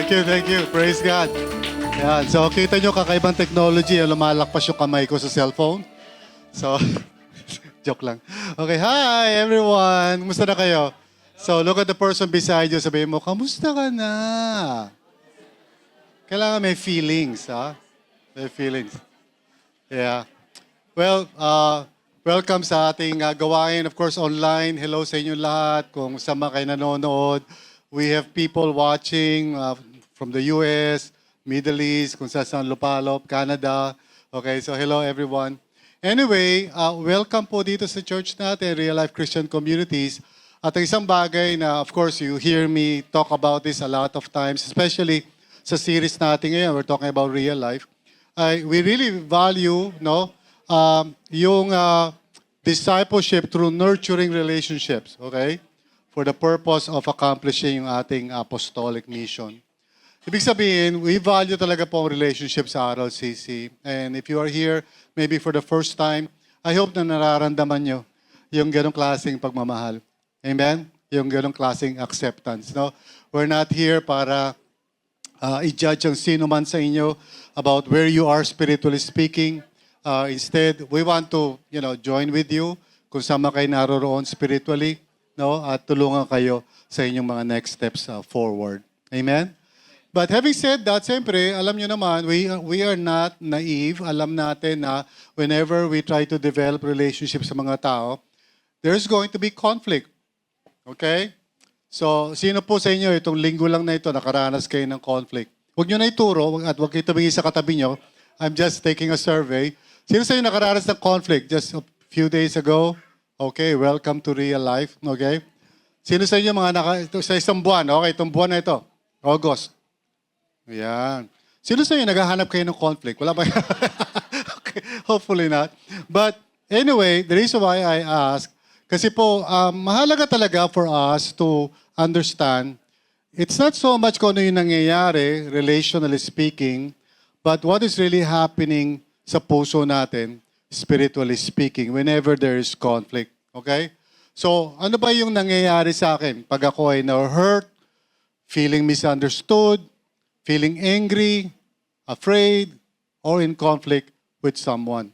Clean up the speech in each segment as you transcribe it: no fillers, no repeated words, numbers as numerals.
Thank you. Praise God. Yan. So, kita nyo kakaibang technology. Lumalakpas yung kamay ko sa cellphone. So, joke lang. Okay, hi everyone. Kumusta na kayo? So, look at the person beside you. Sabihin mo, kamusta ka na? Kailangan may feelings, ha? May feelings. Yeah. Well, welcome sa ating gawain. Of course, online. Hello sa inyo lahat. Kung saan man kayo nanonood. We have people watching from the US, Middle East, kung saan lupalop, Canada. Okay, so hello everyone. Anyway, welcome po dito sa church natin, Real Life Christian Communities. At ang isang bagay na, of course, you hear me talk about this a lot of times, especially sa series natin ngayon, we're talking about real life. We really value yung discipleship through nurturing relationships, okay? For the purpose of accomplishing yung ating apostolic mission. Ibig sabihin, we value talaga po ang relationship sa RLCC. And if you are here, maybe for the first time, I hope na nararamdaman nyo yung ganong klaseng pagmamahal. Amen? Yung ganong klaseng acceptance. No? We're not here para i-judge ang sino man sa inyo about where you are spiritually speaking. Instead, we want to join with you kung saan kayo naroroon spiritually, no? At tulungan kayo sa inyong mga next steps forward. Amen? But having said that, siyempre, alam nyo naman, we are not naive. Alam natin na whenever we try to develop relationships sa mga tao, there's going to be conflict. Okay? So, sino po sa inyo itong linggo lang na ito nakaranas kayo ng conflict? Huwag nyo na ituro at huwag kayo tumingin sa katabi nyo. I'm just taking a survey. Sino sa inyo nakaranas ng conflict just a few days ago? Okay, welcome to real life. Okay? Sino sa inyo sa isang buwan? Okay, itong buwan na ito. August. Ayan. Sino sa inyo naghahanap kayo ng conflict? Wala ba? Okay, hopefully not. But anyway, the reason why I ask, kasi po, mahalaga talaga for us to understand, it's not so much kung ano yung nangyayari, relationally speaking, but what is really happening sa puso natin, spiritually speaking, whenever there is conflict. Okay? So, ano ba yung nangyayari sa akin? Pag ako ay na-hurt, feeling misunderstood, feeling angry, afraid, or in conflict with someone.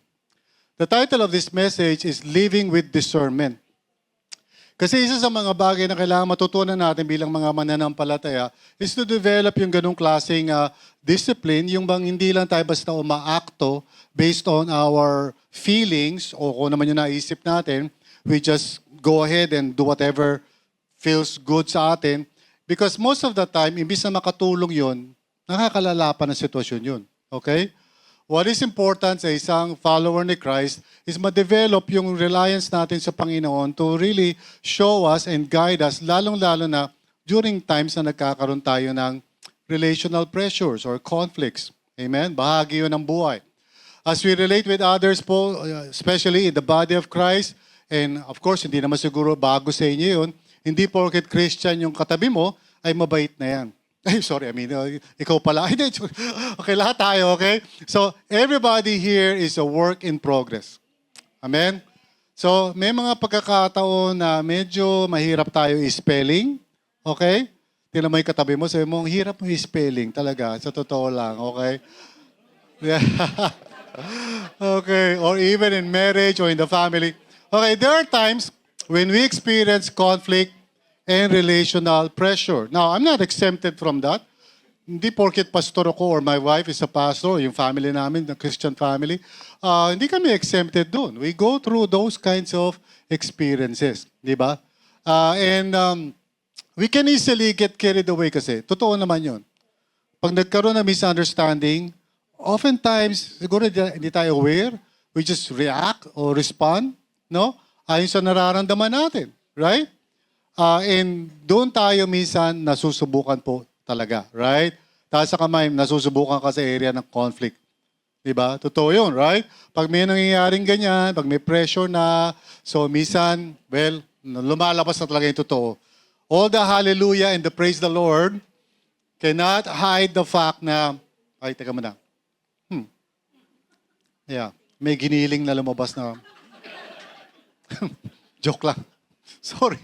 The title of this message is Living with Discernment. Kasi isa sa mga bagay na kailangan matutunan natin bilang mga mananampalataya is to develop yung ganung klaseng discipline, yung bang hindi lang tayo basta umaakto based on our feelings o kung naman yung naisip natin, we just go ahead and do whatever feels good sa atin. Because most of the time, imbis na makatulong yun, nakakalala pa ng sitwasyon yun. Okay? What is important sa isang follower ni Christ is ma-develop yung reliance natin sa Panginoon to really show us and guide us, lalong-lalo na during times na nagkakaroon tayo ng relational pressures or conflicts. Amen? Bahagi yun ng buhay. As we relate with others po, especially in the body of Christ, and of course, hindi naman siguro bago sa inyo yun, hindi porket Christian yung katabi mo, ay mabait na yan. Ay, sorry, ikaw pala. Okay, lahat tayo, okay? So, everybody here is a work in progress. Amen? So, may mga pagkakataon na medyo mahirap tayo i-spelling. Okay? Tingnan mo yung katabi mo, sabi mo, hirap mo i-spelling talaga. Sa totoo lang, okay? Yeah. Okay, or even in marriage or in the family. Okay, there are times when we experience conflict and relational pressure. Now, I'm not exempted from that. Hindi porket pastor ako or my wife is a pastor, yung family namin, the Christian family, hindi kami exempted doon. We go through those kinds of experiences, di ba? We can easily get carried away kasi. Totoo naman yun. Pag nagkaroon ng misunderstanding, oftentimes, siguro hindi tayo aware, we just react or respond, no? Ayon sa nararamdaman natin, right? And doon tayo minsan nasusubukan po talaga, right? Taas sa kamay, nasusubukan ka sa area ng conflict. Diba? Totoo yun, right? Pag may nangyayaring ganyan, pag may pressure na, so minsan, well, lumalabas na talaga yung totoo. All the hallelujah and the praise the Lord cannot hide the fact na, ay, teka mo na. Yeah, may giniling na lumabas na. Joke lang. Sorry.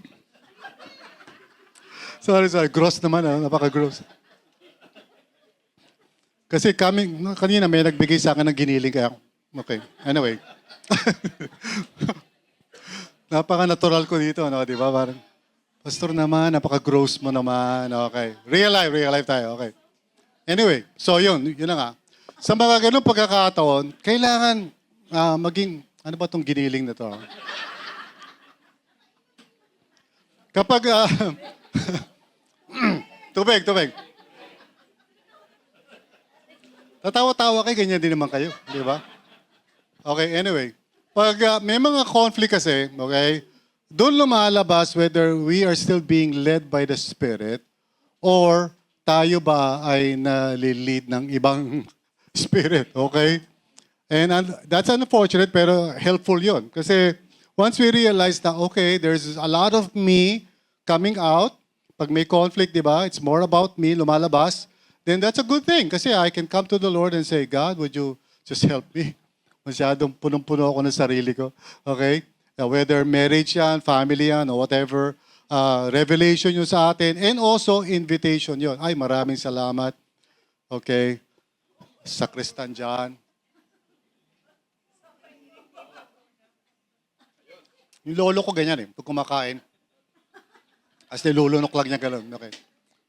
Sorry. Gross naman, napaka-gross. Kasi kanina may nagbigay sa akin ng giniling kaya, okay. Anyway. Napaka-natural ko dito, no? Di ba? Parang, Pastor naman, napaka-gross mo naman. Okay. Real life tayo. Okay. Anyway, so yun na nga. Sa mga ganung pagkakataon, kailangan maging, ano ba tong giniling na to? Kapag, tubig. Tatawa-tawa kayo, ganyan din naman kayo. Di ba? Okay, anyway. Pag may mga conflict kasi, okay, doon lumalabas whether we are still being led by the Spirit or tayo ba ay nalilid ng ibang spirit, okay? And that's unfortunate pero helpful yon. Kasi once we realize na, okay, there's a lot of me coming out, pag may conflict, di ba, it's more about me, lumalabas, then that's a good thing. Kasi I can come to the Lord and say, God, would you just help me? Masyadong punong-puno ako ng sarili ko. Okay? Whether marriage yan, family yan, or whatever, revelation yun sa atin, and also invitation yun. Ay, maraming salamat. Okay? Sakristan dyan. Yung lolo ko ganyan pag kumakain. As nilulunok lang niya gano'n. Okay.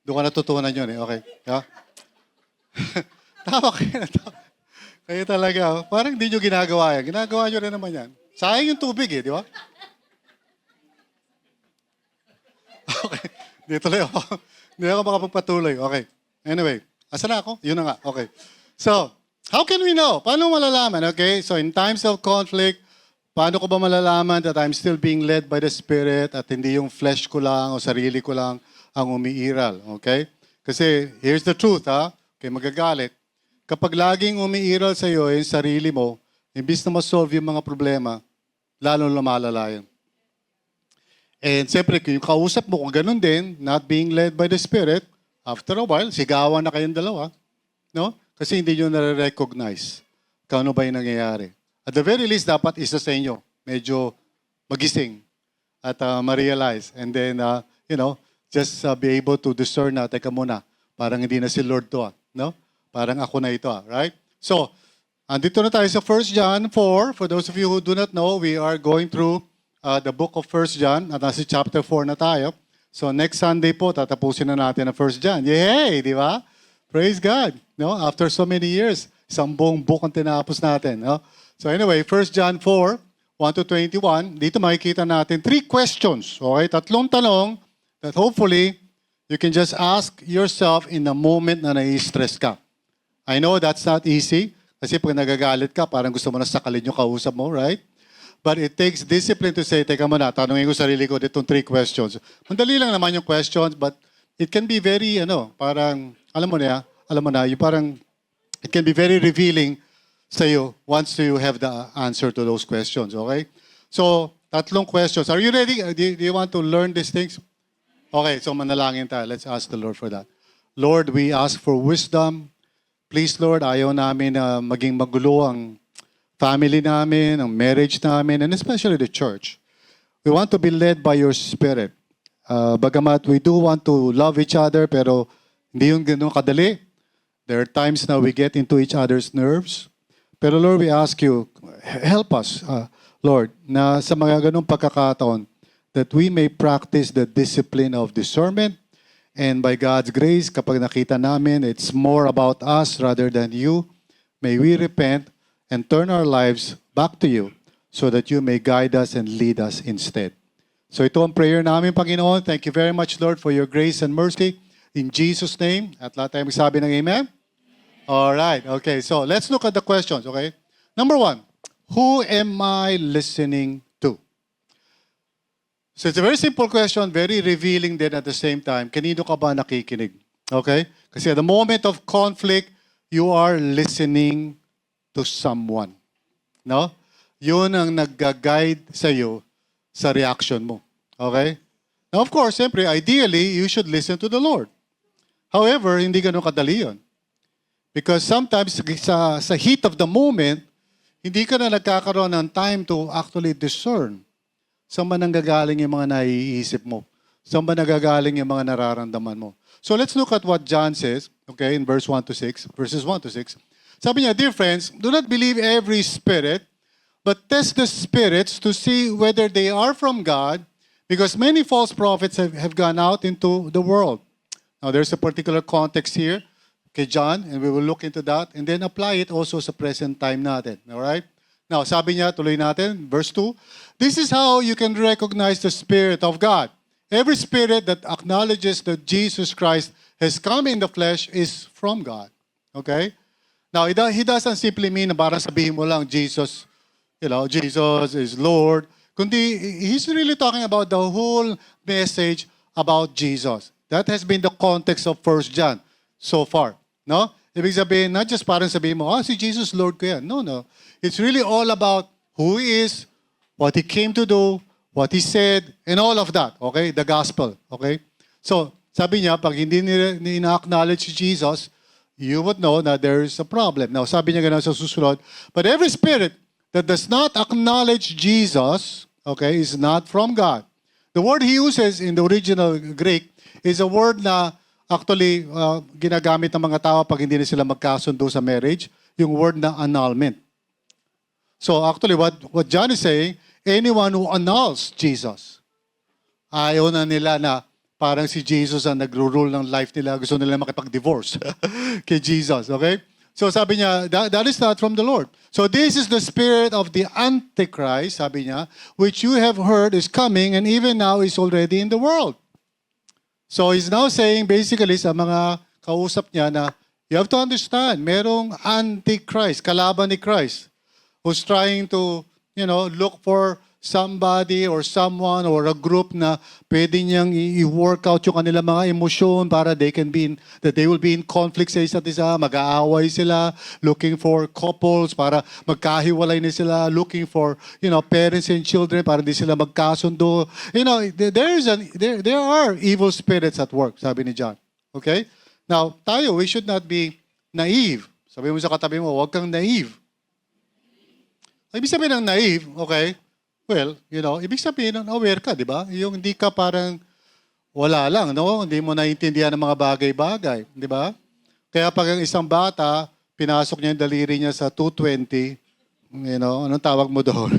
Doon ka natutunan yun Okay? Yeah? Tama kayo na tama. Kayo talaga, parang hindi nyo ginagawa yan. Ginagawa nyo rin naman yan. Sayang yung tubig di ba? Okay. Hindi tuloy ako. Hindi ako makapagpatuloy. Okay. Anyway, asa na ako? Yun na nga. Okay. So, how can we know? Paano malalaman? Okay. So, in times of conflict, paano ko ba malalaman that I'm still being led by the Spirit at hindi yung flesh ko lang o sarili ko lang ang umiiral? Okay? Kasi, here's the truth, Okay, magagalit. Kapag laging umiiral sa iyo yung sarili mo, imbis na ma-solve yung mga problema, lalo lumalala yun. And siyempre, yung kausap mo, kung ganun din, not being led by the Spirit, after a while, sigawan na kayong dalawa. No? Kasi hindi nyo nare-recognize kung ano ba yung nangyayari. At the very least, dapat isa sa inyo, medyo magising at ma-realize. And then, just be able to discern na, teka muna, parang hindi na si Lord to. No? Parang ako na ito, right? So, andito na tayo sa 1 John 4. For those of you who do not know, we are going through the book of 1 John. At nasa chapter 4 na tayo. So, next Sunday po, tatapusin na natin ang 1 John. Yay! Di ba? Praise God. No? After so many years, isang buong book ang tinapos natin. No? So, anyway, 1 John 4, 1 to 21. Dito makikita natin 3 questions. Okay? 3 tanong that hopefully you can just ask yourself in the moment na nai-stress ka. I know that's not easy. Kasi pag nagagalit ka, parang gusto mo na sakalin yung kausap mo, right? But it takes discipline to say, teka muna, tanongin ko sarili ko ditong 3 questions. Mandali lang naman yung questions, but it can be very, parang, alam mo na, yung parang, it can be very revealing sa iyo once you have the answer to those questions, okay? So, 3 questions. Are you ready? Do you want to learn these things? Okay, so manalangin tayo. Let's ask the Lord for that. Lord, we ask for wisdom. Please, Lord, ayaw namin na maging magulo ang family namin, ang marriage namin, and especially the church. We want to be led by your Spirit. Bagamat we do want to love each other, pero hindi yung ganun kadali. There are times na we get into each other's nerves. Pero Lord, we ask you, help us, Lord, na sa mga ganung pagkakataon, that we may practice the discipline of discernment. And by God's grace, kapag nakita namin, it's more about us rather than you. May we repent and turn our lives back to you so that you may guide us and lead us instead. So ito ang prayer namin, Panginoon. Thank you very much, Lord, for your grace and mercy. In Jesus' name. At lahat tayo magsabi ng amen? All right. Okay. So let's look at the questions, okay? Number 1, who am I listening to? So it's a very simple question, very revealing then at the same time. Kanino ka ba nakikinig? Okay? Kasi at the moment of conflict, you are listening to someone. No? Yun ang nag-guide sa iyo sa reaction mo. Okay? Now, of course, siyempre, ideally, you should listen to the Lord. However, hindi ganun kadali yun. Because sometimes, sa heat of the moment, hindi ka na nagkakaroon ng time to actually discern saan man nanggagaling yung mga naiisip mo. Saan ba nagagaling yung mga nararamdaman mo? So let's look at what John says, okay, in verses 1 to 6. Sabi niya, "Dear friends, do not believe every spirit, but test the spirits to see whether they are from God, because many false prophets have gone out into the world." Now, there's a particular context here kay John, and we will look into that and then apply it also sa present time natin. All right? Now, sabi niya, tuloy natin, verse 2, "This is how you can recognize the Spirit of God. Every spirit that acknowledges that Jesus Christ has come in the flesh is from God." Okay? Now, he doesn't simply mean na parang sabihin mo lang, Jesus is Lord. Kundi, he's really talking about the whole message about Jesus. That has been the context of 1 John so far. No? Ibig sabihin, not just parang sabihin mo, si Jesus Lord ko yan. No. It's really all about who He is, what He came to do, what He said, and all of that. Okay? The gospel. Okay? So, sabi niya, pag hindi ina-acknowledge si Jesus, you would know that there is a problem. Now, sabi niya ganun sa susunod, "But every spirit that does not acknowledge Jesus, okay, is not from God." The word he uses in the original Greek is a word na actually ginagamit ng mga tao pag hindi na sila magkasundo sa marriage, yung word na annulment. So actually what John is saying, anyone who annuls Jesus, ayaw na nila na parang si Jesus ang nagro-rule ng life nila, gusto nila makipag-divorce kay Jesus, okay? So sabi niya, that is not from the Lord. So this is the spirit of the Antichrist, sabi niya, which you have heard is coming and even now is already in the world. So he's now saying basically sa mga kausap niya na you have to understand, merong Antichrist, kalaban ni Christ, who's trying to, look for somebody or someone or a group na pwede niyang i-work out yung kanilang mga emosyon para that they will be in conflict sa isa't isa, mag-aaway sila, looking for couples para magkahiwalay na sila, looking for, parents and children para hindi sila magkasundo. There are evil spirits at work, sabi ni John. Okay? Now, we should not be naive. Sabi mo sa katabi mo, huwag kang naive. Ibig sabihin ng naive, okay? Well, ibig sabihin ng aware ka, di ba? Yung hindi ka parang wala lang, no? Hindi mo naiintindihan ng mga bagay-bagay, di ba? Kaya pag ang isang bata, pinasok niya yung daliri niya sa 220, anong tawag mo doon?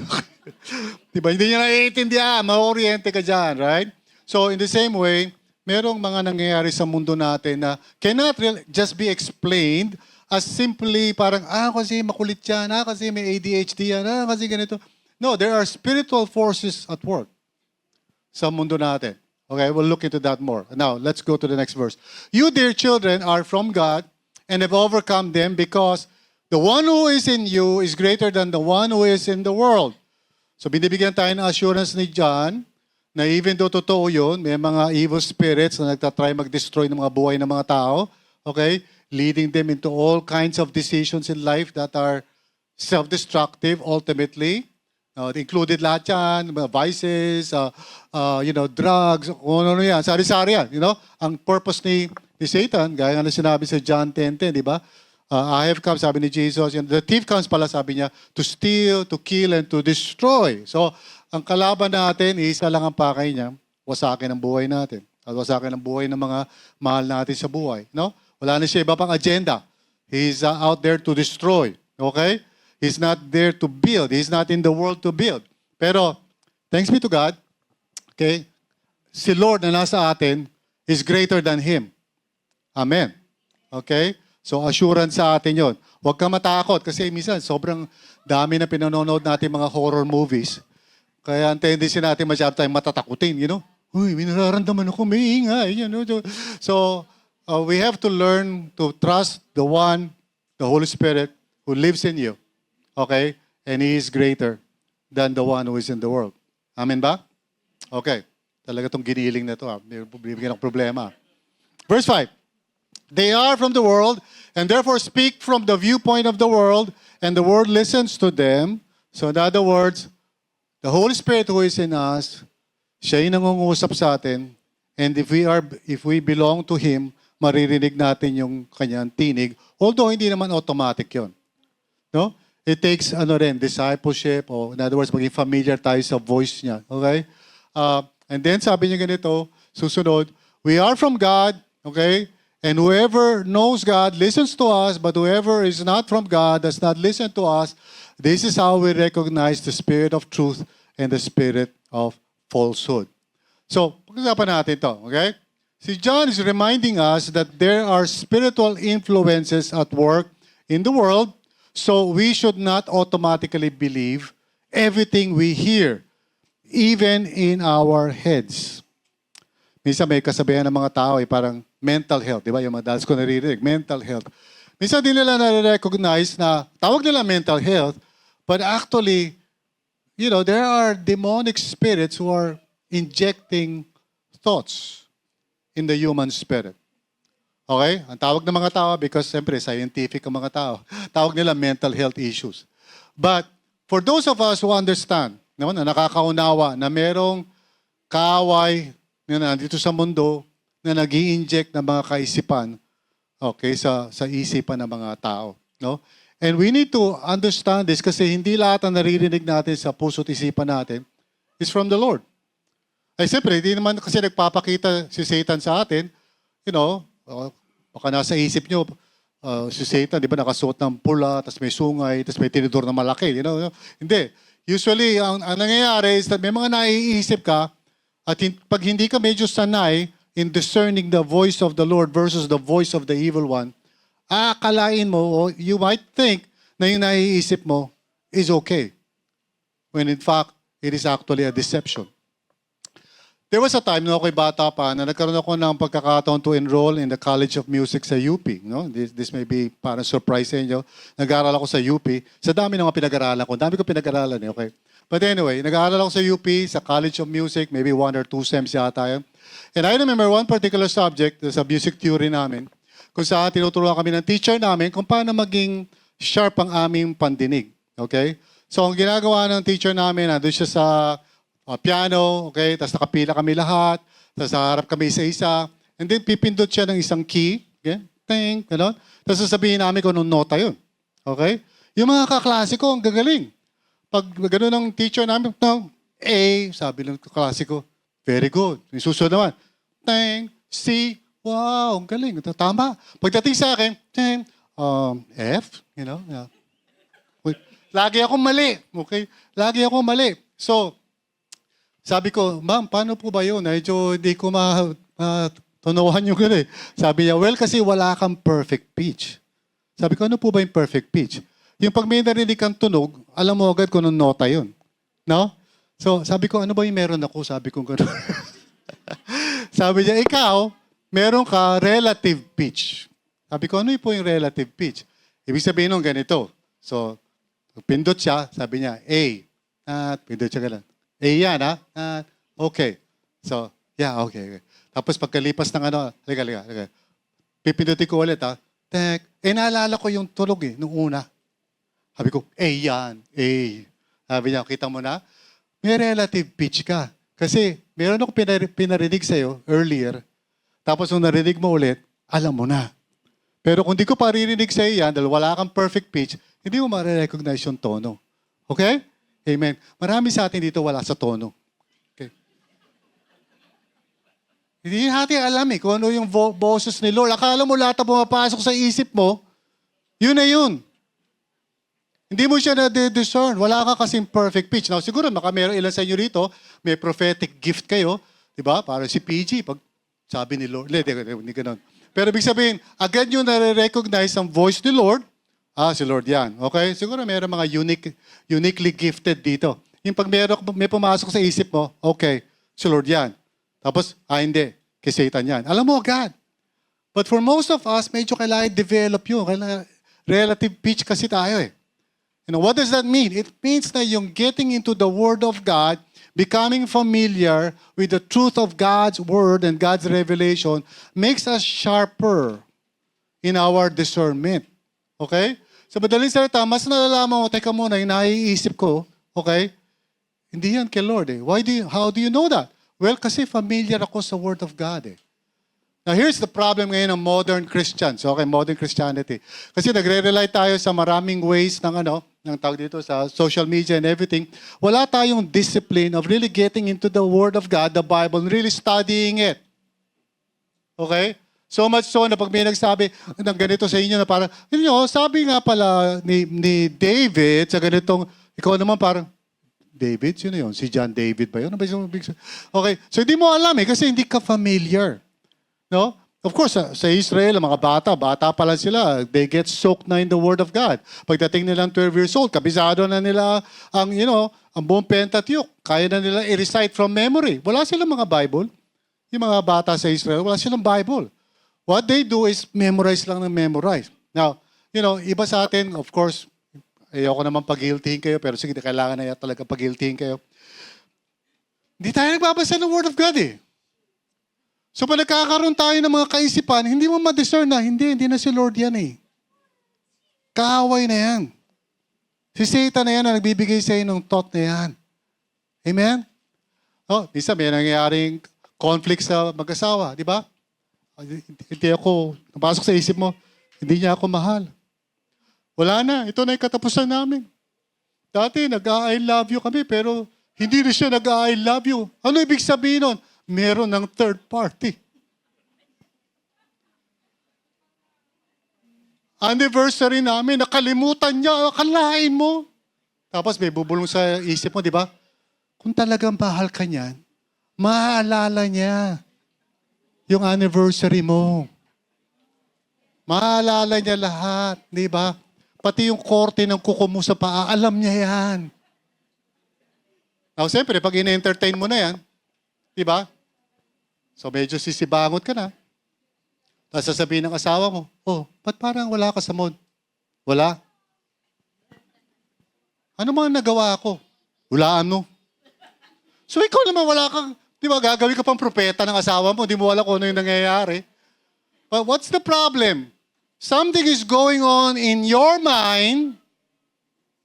Di ba? Hindi niya naiintindihan, ma-oriente ka dyan, right? So, in the same way, merong mga nangyayari sa mundo natin na cannot just be explained as simply parang, kasi makulit yan, kasi may ADHD yan, kasi ganito. No, there are spiritual forces at work sa mundo natin. Okay, we'll look into that more. Now, let's go to the next verse. "You, dear children, are from God and have overcome them because the one who is in you is greater than the one who is in the world." So, binibigyan tayo ng assurance ni John na even though totoo yun, may mga evil spirits na nagtatry mag-destroy ng mga buhay ng mga tao. Okay? Leading them into all kinds of decisions in life that are self-destructive ultimately. Included lahat yan, vices, drugs, kung ano yan, sari-sari yan. Ang purpose ni Satan, gaya nga na sinabi sa John 10:10, di ba? I have come, sabi ni Jesus, the thief comes pala, sabi niya, to steal, to kill, and to destroy. So, ang kalaban natin, isa lang ang pakay niya, wasakin ang buhay natin. At wasakin ang buhay ng mga mahal natin sa buhay. Wala na siya iba pang agenda. He's out there to destroy. Okay? He's not there to build. He's not in the world to build. Pero, thanks be to God, okay, si Lord na nasa atin is greater than Him. Amen. Okay? So, assurance sa atin yon. Huwag kang matakot kasi minsan sobrang dami na pinanonood natin mga horror movies. Kaya ang tendency natin masyado tayong matatakutin, Uy, may nararamdaman ako, may ingay. So, we have to learn to trust the one, the Holy Spirit, who lives in you. Okay? And He is greater than the one who is in the world. Amen ba? Okay. Talaga itong giniling na ito. Bibigyan ng problema. Verse 5. "They are from the world and therefore speak from the viewpoint of the world and the world listens to them." So in other words, the Holy Spirit who is in us, siya yung nangungusap sa atin, and if we belong to Him, maririnig natin yung kanyang tinig, although hindi naman automatic yon. No? It takes discipleship, or in other words, maging familiar tayo sa voice niya. Okay? And then sabi niya ganito, Susunod, we are from God, okay? And whoever knows God listens to us, but whoever is not from God does not listen to us. This is how we recognize the spirit of truth and the spirit of falsehood. So, pag-usapan natin to, okay? Si John is reminding us that there are spiritual influences at work in the world, so we should not automatically believe everything we hear, even in our heads. Minsan may kasabihan ng mga tao parang mental health, di ba? Yung mga dads ko naririnig, mental health. Minsan din nila na-recognize na tawag nila mental health, but actually, you know, there are demonic spirits who are injecting thoughts in the human spirit. Okay? Ang tawag ng mga tao, because siyempre scientific ang mga tao, tawag nila mental health issues. But for those of us who understand, na nakakaunawa na merong kaaway na nandito sa mundo na nag-i-inject ng mga kaisipan, okay, sa isipan ng mga tao. No? And we need to understand this kasi hindi lahat ang naririnig natin sa puso't isipan natin is from the Lord. Ay siyempre, hindi naman kasi nagpapakita si Satan sa atin, you know, baka nasa isip nyo, si Satan, di ba, nakasuot ng pula, tapos may sungay, tapos may tinidor na malaki, you know? Hindi. Usually, ang nangyayari is that may mga naiisip ka, at pag hindi ka medyo sanay in discerning the voice of the Lord versus the voice of the evil one, akalain mo, or you might think na yung naiisip mo is okay. When in fact, it is actually a deception. There was a time na ako'y bata pa na nagkaroon ako ng pagkakataon to enroll in the College of Music sa UP. No? This may be parang surprise sa inyo. Nag-aaral ako sa UP. Sa dami ng mga pinag-aralan ko. Dami ko pinag-aralan eh, okay? But anyway, nag-aaral ako sa UP, sa College of Music, maybe 1 or 2 sems yata yun. And I remember one particular subject sa music theory namin, kung saan tinuturuan kami ng teacher namin kung paano maging sharp ang aming pandinig. Okay? So ang ginagawa ng teacher namin, nandun siya sa piano, okay? Tapos nakapila kami lahat. Tapos harap kami isa-isa. And then pipindot siya ng isang key. Okay? Ting, gano'n. Tapos sasabihin namin kung anong nota yun. Okay? Yung mga kaklase ko, ang gagaling. Pag gano'n ng teacher namin, no, A, sabi ng kaklase ko, very good. Yung susunod naman, ting, C, wow, ang galing. Tama. Pagdating sa akin, ting, F, you know. Yeah. Lagi akong mali. Okay? Lagi akong mali. So, sabi ko, ma'am, paano po ba yun? Medyo hindi ko matunawan yung gano'n eh. Sabi niya, well, kasi wala kang perfect pitch. Sabi ko, ano po ba yung perfect pitch? Yung pag may narinig kang tunog, alam mo agad kung anong nota yun. No? So, sabi ko, ano ba yung meron ako? Sabi ko gano'n. Sabi niya, ikaw, meron ka relative pitch. Sabi ko, ano po yung relative pitch? Ibig sabihin nung ganito. So, pindot siya, sabi niya, A. At pindot siya gano'n. Yan, ha? Okay. So, yeah, okay. Tapos pagkalipas ng ano, liga. Pipindutin ko ulit, ha? Tek. Naalala ko yung tulog nung una. Sabi ko, yan. Sabi niya, kita mo na? May relative pitch ka. Kasi meron ako pinarinig sa'yo earlier. Tapos nung narinig mo ulit, alam mo na. Pero kung di ko paririnig sa'yo yan, dahil wala kang perfect pitch, hindi mo ma-recognize yung tono. Okay? Amen. Marami sa atin dito wala sa tono. Okay. Hindi natin alam kung ano yung boses ni Lord. Akala mo lahat na pumapasok sa isip mo, yun na yun. Hindi mo siya na-discern. Wala ka kasing perfect pitch. Now, siguro meron ilan sa inyo rito, may prophetic gift kayo. Diba? Para si PG, pag sabi ni Lord. Hindi ganun. Pero ibig sabihin, agad nyo na-recognize ang voice ni Lord. Si Lord yan. Okay? Siguro mayroon mga uniquely gifted dito. Yung pag may pumasok sa isip mo, okay, si Lord yan. Tapos, hindi, kay Satan yan. Alam mo, God. But for most of us, medyo kailangan develop yun. Kailangan relative pitch kasi tayo eh. You know, what does that mean? It means na yung getting into the Word of God, becoming familiar with the truth of God's Word and God's revelation makes us sharper in our discernment. Okay? Sa madaling salita, mas nalalaman mo, teka muna, yung naiisip ko, okay? Hindi yan kay Lord eh. How do you know that? Well, kasi familiar ako sa Word of God eh. Now, here's the problem ngayon ng modern Christians, okay? Modern Christianity. Kasi nagre-rely tayo sa maraming ways ng tawag dito sa social media and everything. Wala tayong discipline of really getting into the Word of God, the Bible, and really studying it. Okay? So much so na pag may nagsabi ng ganito sa inyo na parang, sabi nga pala ni David sa ganitong, ikaw naman parang, David? Sino yun? Si John David ba yun? Ano ba yung big... Okay, so hindi mo alam kasi hindi ka familiar. No? Of course, sa Israel, ang mga bata pa lang sila. They get soaked na in the Word of God. Pagdating nilang 12 years old, kabisado na nila ang, ang buong Pentateuch. Kaya na nila i-recite from memory. Wala silang mga Bible. Yung mga bata sa Israel, wala silang Bible. What they do is memorize lang ng memorize. Now, iba sa atin, of course, ayoko naman pag-guiltyhin kayo, pero sige, kailangan na talaga pag-guiltyhin kayo. Hindi tayo nagbabasa ng Word of God eh. So pag nagkakaroon tayo ng mga kaisipan, hindi mo ma-discern na, hindi na si Lord yan eh. Kaaway na yan. Si Satan na yan na nagbibigay sa inyo ng thought na yan. Amen? Minsan may nangyayaring conflict sa mag-asawa, di ba? Hindi ako, napasok sa isip mo, hindi niya ako mahal. Wala na, ito na yung katapusan namin. Dati nag-I love you kami, pero hindi rin siya nag-I love you. Ano ibig sabihin nun? Meron ng third party. Anniversary namin, nakalimutan niya, akalain mo. Tapos may bubulong sa isip mo, di ba? Kung talagang mahal ka niyan, maaalala niya yung anniversary mo. Maaalala niya lahat, di ba? Pati yung korte ng kuko mo sa paa, alam niya yan. Now, siyempre, pag ina-entertain mo na yan, di ba? So, medyo sisibangot ka na. Tapos sasabihin ng asawa mo, ba't parang wala ka sa mood? Wala. Ano mga nagawa ko? Hulaan mo. So, ikaw naman wala kang, di ba, gagawin ka pang propeta ng asawa mo, di mo alam kung ano yung nangyayari. But what's the problem? Something is going on in your mind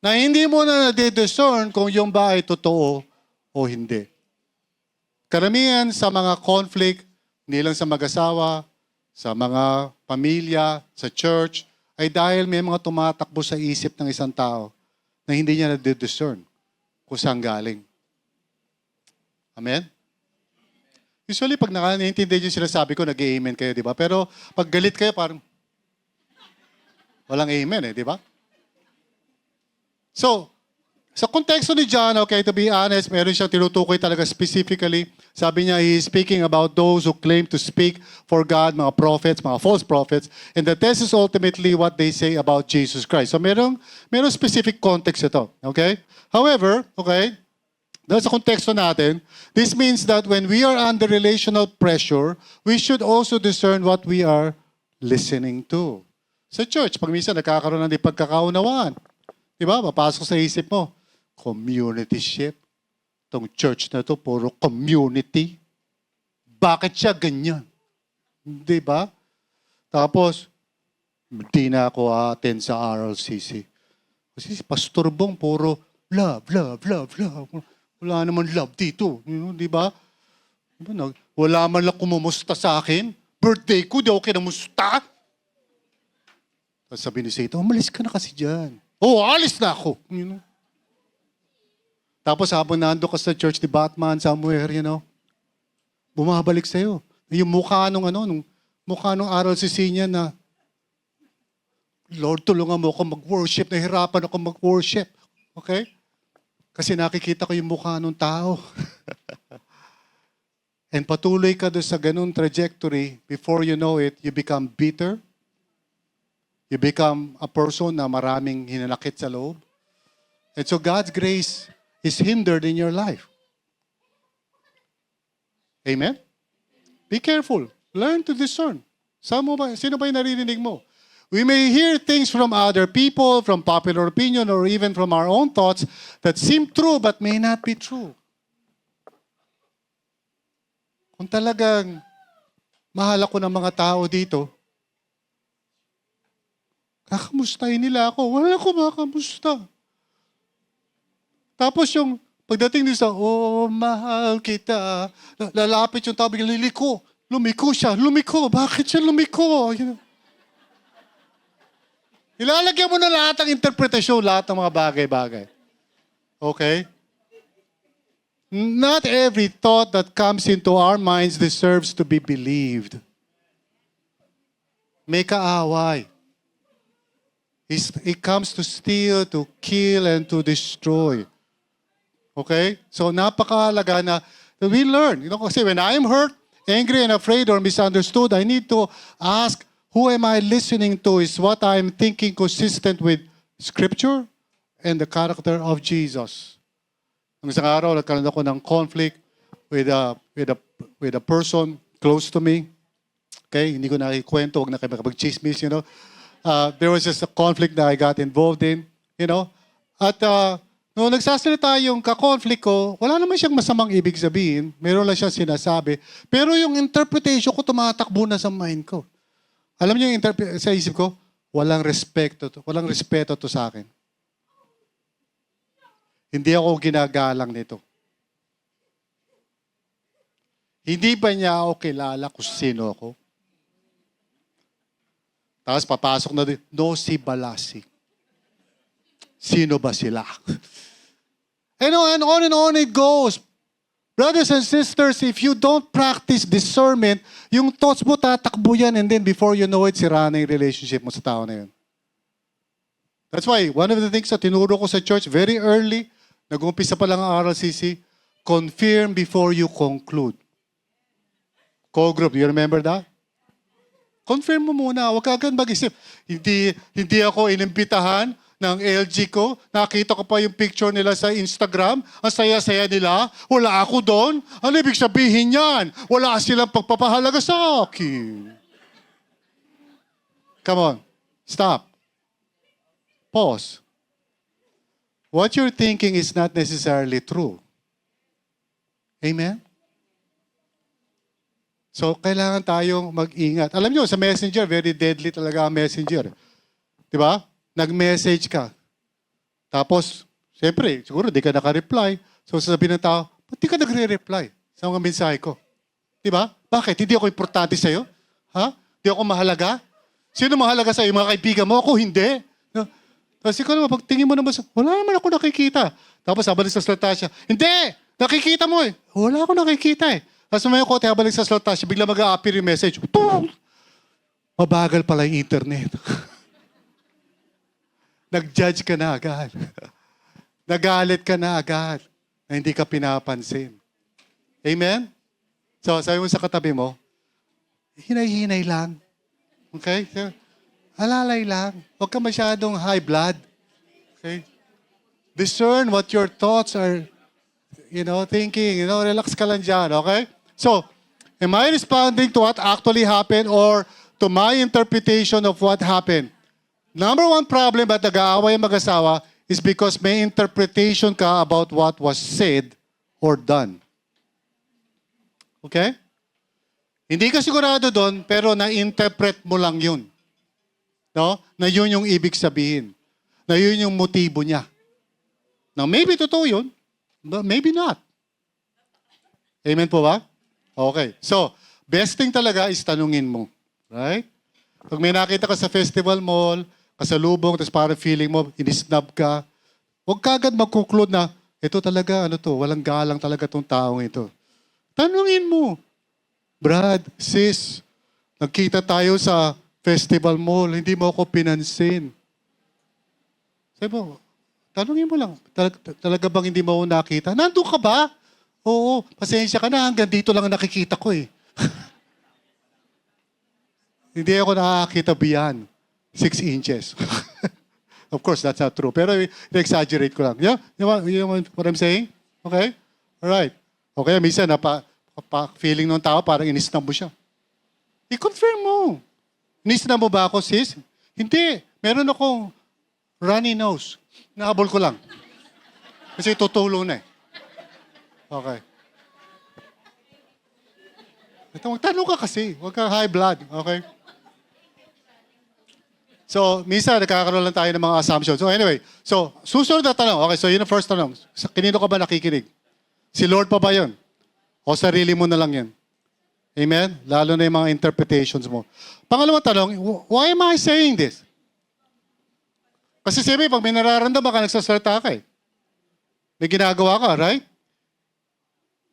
na hindi mo na nade-discern kung yung ba ay totoo o hindi. Karamihan sa mga conflict, hindi lang sa mag-asawa, sa mga pamilya, sa church, ay dahil may mga tumatakbo sa isip ng isang tao na hindi niya nade-discern kung saan galing. Amen? Usually, pag naiintindihan yung sinasabi ko, nag-amen kayo, di ba? Pero pag galit kayo, parang walang amen di ba? So, sa konteksto ni John, okay, to be honest, meron siyang tinutukoy talaga specifically. Sabi niya, he is speaking about those who claim to speak for God, mga prophets, mga false prophets, and that this is ultimately what they say about Jesus Christ. So, merong specific context ito, okay? However, okay, dahil sa konteksto natin, this means that when we are under relational pressure, we should also discern what we are listening to. Sa church, pag minsan nagkakaroon ng pagkakaunawaan, di ba? Mapasok sa isip mo, community-ship. Itong church na to, puro community. Bakit siya ganyan? Di ba? Tapos, hindi na ako attend sa RLCC. Kasi si Pastor Bong, puro love, love, love, love. Wala naman love dito. Di ba? Wala man lang kumumusta sa akin. Birthday ko, di ako kinamusta. Tapos sabi ni Satan, umalis ka na kasi dyan. Alis na ako. Tapos habang nando ka sa church ni Batman somewhere, bumabalik sa'yo. Yung mukha nung RLCC niya na, Lord, tulungan mo ako mag-worship. Nahirapan ako mag-worship. Okay? Kasi nakikita ko yung mukha ng tao. And patuloy ka doon sa ganun trajectory, before you know it, you become bitter. You become a person na maraming hinanakit sa loob. And so God's grace is hindered in your life. Amen? Be careful. Learn to discern. Sino ba yung naririnig mo? We may hear things from other people, from popular opinion, or even from our own thoughts that seem true but may not be true. Kung talagang mahal ako ng mga tao dito, kakamustahin nila ako. Wala ako makamusta. Tapos yung pagdating nila sa, mahal kita, lalapit yung tao, liliko. Lumiko siya. Lumiko. Bakit siya lumiko? Ilalagyan mo na lahat ng interpretasyon, lahat ng mga bagay-bagay. Okay? Not every thought that comes into our minds deserves to be believed. may kaaway. He comes to steal, to kill, and to destroy. Okay? So napakahalaga na we learn. Kasi when I'm hurt, angry, and afraid, or misunderstood, I need to ask, who am I listening to? Is what I'm thinking consistent with Scripture and the character of Jesus? Nung isang araw, nagkaroon ako ng conflict with a person close to me. Okay? Hindi ko nakikwento, huwag na kayo makapag-chismis, there was just a conflict that I got involved in, At nung nagsasalita yung ka-conflict ko, wala naman siyang masamang ibig sabihin. Meron lang siyang sinasabi. Pero yung interpretation ko, tumatakbo na sa mind ko. Alam niyo yung sa isip ko, walang respeto to sa akin. Hindi ako ginagalang nito. Hindi ba niya ako kilala kung sino ako? Tapos papasok na din, no si Balasi. Sino ba sila? And on it goes. Brothers and sisters, if you don't practice discernment, yung thoughts mo tatakbo yan, and then before you know it, sira na yung relationship mo sa tao na yun. That's why, one of the things na tinuro ko sa church very early, nag-umpisa pa lang ang RLCC, confirm before you conclude. Co-group, you remember that? Confirm mo muna, huwag ka agad mag-isip. Hindi ako inimbitahan ng LG ko. Nakita ko pa yung picture nila sa Instagram. Ang saya-saya nila. Wala ako doon. Ano ibig sabihin yan? Wala silang pagpapahalaga sa akin. Come on. Stop. Pause. What you're thinking is not necessarily true. Amen? So, kailangan tayong mag-ingat. Alam nyo, sa Messenger, very deadly talaga ang Messenger. Di ba? Nag-message ka. Tapos, siyempre, siguro di ka naka-reply. So, sasabihin ng tao, ba't di ka nagre-reply sa mga mensahe ko? Di ba? Bakit? Hindi ako importante sa'yo? Ha? Hindi ako mahalaga? Sino mahalaga sa'yo? Mga kaibigan mo? Ako, hindi. No? Tapos ikaw naman, pagtingin mo naman, wala naman ako nakikita. Tapos, habalik sa salita siya, hindi! Nakikita mo eh. Wala ako nakikita eh. Tapos may kote, habalik sa slot siya, bigla mag-a-appear yung message. Boom! Mabagal pala yung internet. Nag-judge ka na agad. Nagalit ka na agad na hindi ka pinapansin. Amen? So, sabi mo sa katabi mo, hinay-hinay lang. Okay? So, alalay lang. Huwag ka masyadong high blood. Okay? Discern what your thoughts are, thinking. Relax ka lang dyan. Okay? So, am I responding to what actually happened or to my interpretation of what happened? Number one problem at nag-aaway ang mag-asawa is because may interpretation ka about what was said or done. Okay? Hindi ka sigurado doon, pero na-interpret mo lang yun. No? Na yun yung ibig sabihin. Na yun yung motibo niya. Now, maybe totoo yun, but maybe not. Amen po ba? Okay. So, best thing talaga is tanungin mo. Right? Pag may nakita ka sa festival mall, kasalubong, tapos parang feeling mo, inisnab ka, huwag ka agad mag-conclude na, ito talaga, walang galang talaga itong taong ito. Tanungin mo. Brad, sis, nagkita tayo sa festival mall, hindi mo ako pinansin. Sabi mo, tanungin mo lang, talaga bang hindi mo ako nakita? Nandun ka ba? Oo, pasensya ka na, hanggang dito lang ang nakikita ko eh. Hindi ako nakakita beyond 6 inches. Of course, that's not true. Pero i-exaggerate ko lang. Yeah? You know what I'm saying? Okay? Alright. Okay, minsan feeling ng tao parang inisnab mo siya. I-confirm mo. Inisnab mo ba ako, sis? Hindi. Meron akong runny nose. Nahabol ko lang. Kasi tutulong na eh. Okay. Ito, magtanong ka kasi. Huwag ka high blood. Okay? So, minsan nagkakaroon lang tayo ng mga assumptions. So anyway, susunod na tanong. Okay, so yun ang first tanong. Kanino ka ba nakikinig? Si Lord pa ba yun? O sarili mo na lang yan? Amen? Lalo na yung mga interpretations mo. Pangalawang tanong, why am I saying this? Kasi sabi, pag may nararamdaman ka, nagsasalita ka eh. May ginagawa ka, right?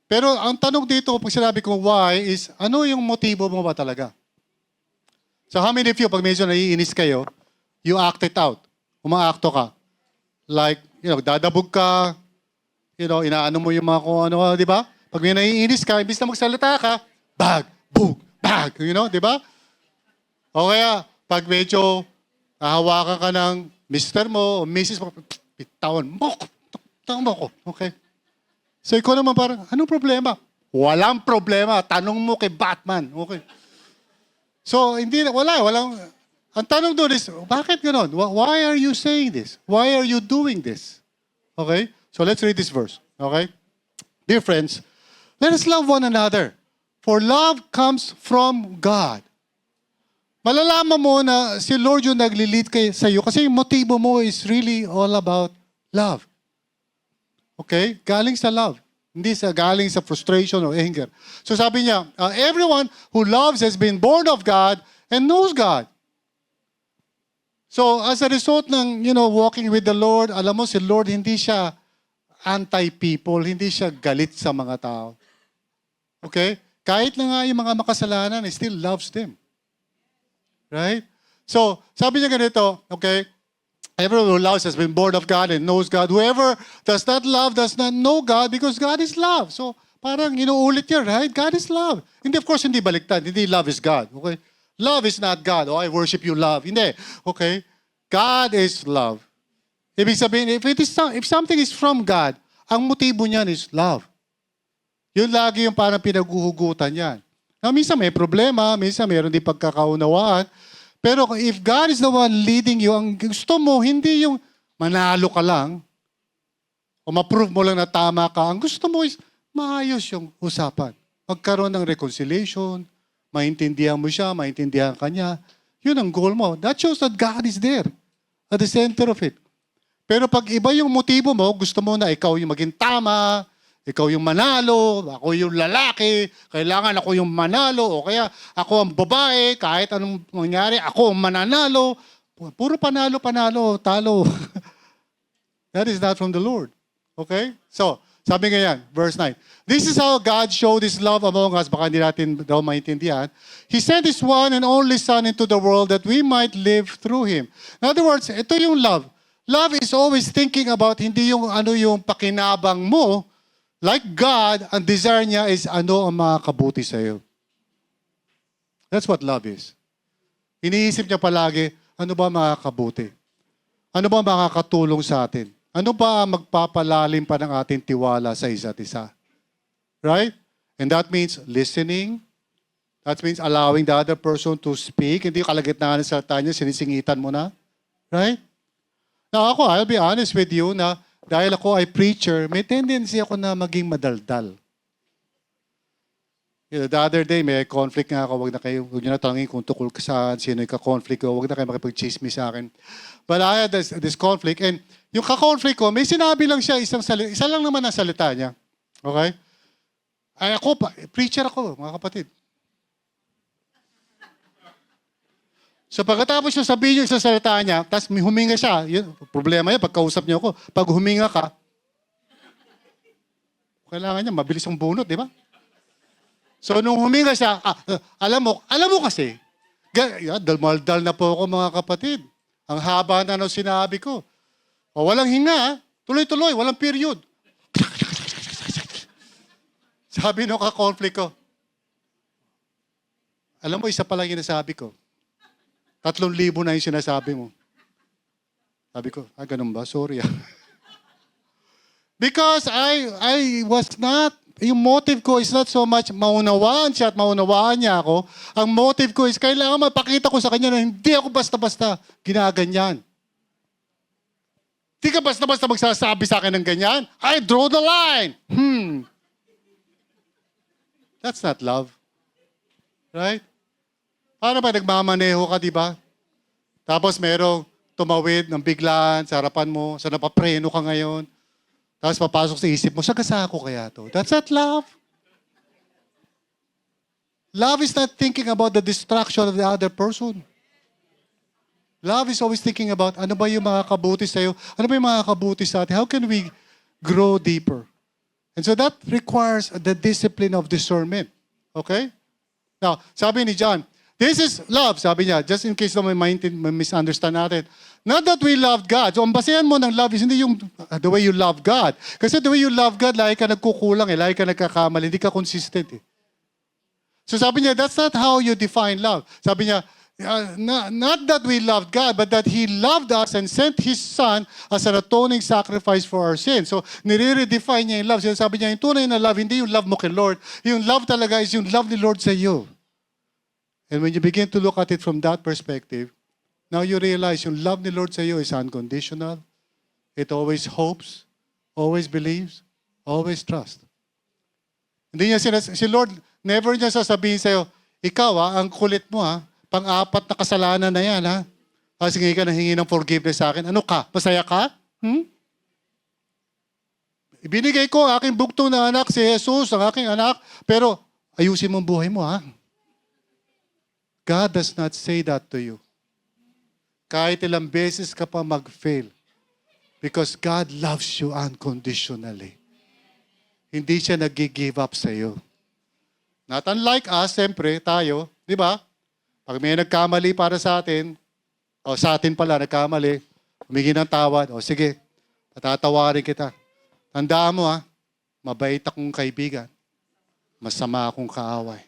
Pero ang tanong dito, pag sinabi ko why, is ano yung motibo mo ba talaga? So how many of you, pag medyo naiinis kayo, you act it out? Umaakto ka. Like, dadabog ka, inaano mo yung mga kung ano, di ba? Pag may naiinis ka, imbis na magsalita ka, bag, bug, bag, di ba? O kaya, pag medyo hahawakan ka ng mister mo o misis mo, bitawan mo ko. Okay? So ikaw naman parang, anong problema? Walang problema. Tanong mo kay Batman. Okay. So, walang. Ang tanong doon is, bakit ganon? Why are you saying this? Why are you doing this? Okay? So let's read this verse. Okay? Dear friends, let us love one another. For love comes from God. Malalaman mo na si Lord yung nagli-lead sa iyo kasi yung motibo mo is really all about love. Okay? Galing sa love. Hindi galing sa frustration or anger. So sabi niya, everyone who loves has been born of God and knows God. So as a result ng, walking with the Lord, alam mo si Lord hindi siya anti-people, hindi siya galit sa mga tao. Okay? Kahit na nga yung mga makasalanan, he still loves them. Right? So, sabi niya ganito, okay, everyone who loves has been born of God and knows God. Whoever does not love does not know God because God is love. So, parang inuulit niya, right? God is love. Hindi, of course, hindi baliktad. Hindi love is God. Okay? Love is not God. Oh, I worship you, love. Hindi. Okay? God is love. Ibig sabihin, if something is from God, ang motibo niyan is love. Yun lagi yung parang pinaguhugutan yan. Now, minsan may problema, minsan mayroon din pagkakaunawaan. Pero if God is the one leading you, ang gusto mo, hindi yung manalo ka lang o ma-prove mo lang na tama ka. Ang gusto mo is maayos yung usapan. Magkaroon ng reconciliation, maintindihan mo siya, maintindihan ka niya. Yun ang goal mo. That shows that God is there at the center of it. Pero pag iba yung motibo mo, gusto mo na ikaw yung maging tama, ikaw yung manalo, ako yung lalaki, kailangan ako yung manalo, o kaya ako ang babae, kahit anong mangyari, ako ang mananalo. Puro panalo, talo. That is not from the Lord. Okay? So, sabi nga yan, verse 9. This is how God showed His love among us. Baka hindi natin daw maintindihan. He sent His one and only Son into the world that we might live through Him. In other words, ito yung love. Love is always thinking about hindi yung yung pakinabang mo. Like God, ang desire niya is ano ang makakabuti sa iyo. That's what love is. Iniisip niya palagi, ano ba makakabuti? Ano ba makakatulong sa atin? Ano ba magpapalalim pa ng ating tiwala sa isa't isa? Right? And that means listening. That means allowing the other person to speak. Hindi kalagitnaan ng salita niya, sinisingitan mo na. Right? Now ako, I'll be honest with you na dahil ako ay preacher, may tendency ako na maging madaldal. The other day, may conflict nga ako. Huwag nyo na tanongin kung tukol ka saan, sino yung ka-conflict ko. Huwag na kayo makipag-chismis sa akin. But I had this conflict. And yung ka-conflict ko, may sinabi lang siya, isa lang naman ang salita niya. Okay? Ay ako, preacher ako, mga kapatid. So pagkatapos siya sabihin yung sa salita niya, tapos huminga siya, yun, problema yan, pagkausap niyo ako, pag huminga ka, kailangan niya, mabilis ang bunot, di ba? So nung huminga siya, alam mo kasi, dal na po ako mga kapatid. Ang haba na nung sinabi ko. O walang hinga, tuloy-tuloy, walang period. Sabi nung ka-conflict ko, alam mo, isa pa lang yung nasabi ko. 3,000 na yung sinasabi mo. Sabi ko, ganun ba? Sorry. Because I was not, yung motive ko is not so much maunawaan siya at maunawaan niya ako. Ang motive ko is kailangan mapakita ko sa kanya na hindi ako basta-basta ginaganyan. Hindi ka basta-basta magsasabi sa akin ng ganyan. I draw the line. That's not love. Right? Paano ba nagmamaneho ka, di ba? Tapos merong tumawid ng biglaan sa harapan mo, sa napapreno ka ngayon. Tapos papasok sa isip mo, sagasa ako kaya to. That's not love. Love is not thinking about the distraction of the other person. Love is always thinking about ano ba yung makakabuti sa'yo? Ano ba yung makakabuti sa atin? How can we grow deeper? And so that requires the discipline of discernment. Okay? Now, sabi ni John, This is love, sabi niya. Just in case na may misunderstand natin. Not that we loved God. So, ang basehan mo ng love is hindi yung the way you love God. Kasi the way you love God, lagi ka nagkukulang lagi ka nagkakamali, hindi ka consistent So sabi niya, that's not how you define love. Sabi niya, not that we loved God, but that He loved us and sent His Son as an atoning sacrifice for our sins. So, nire-redefine niya yung love. Sabi niya, yung tunay na love, hindi yung love mo kay Lord. Yung love talaga is yung love ni Lord sa iyo. And when you begin to look at it from that perspective, now you realize yung love ni Lord sa iyo is unconditional. It always hopes, always believes, always trusts. Hindi niya si Lord, never niya sasabihin sa iyo, ikaw ang kulit mo pang-apat na kasalanan na yan sige ka nahingi ng forgiveness sa akin. Ano ka? Masaya ka? Ibinigay ko aking bugtong na anak, si Jesus, ang aking anak, pero ayusin mo ang buhay mo God does not say that to you. Kahit ilang beses ka pa mag-fail. Because God loves you unconditionally. Hindi siya nag-give up sa iyo. Not unlike us, siyempre, tayo, di ba? Pag may nagkamali para sa atin, o sa atin pala nagkamali, humingi ng tawad, o sige, patatawarin kita. Tandaan mo mabait akong kaibigan, masama akong kaaway.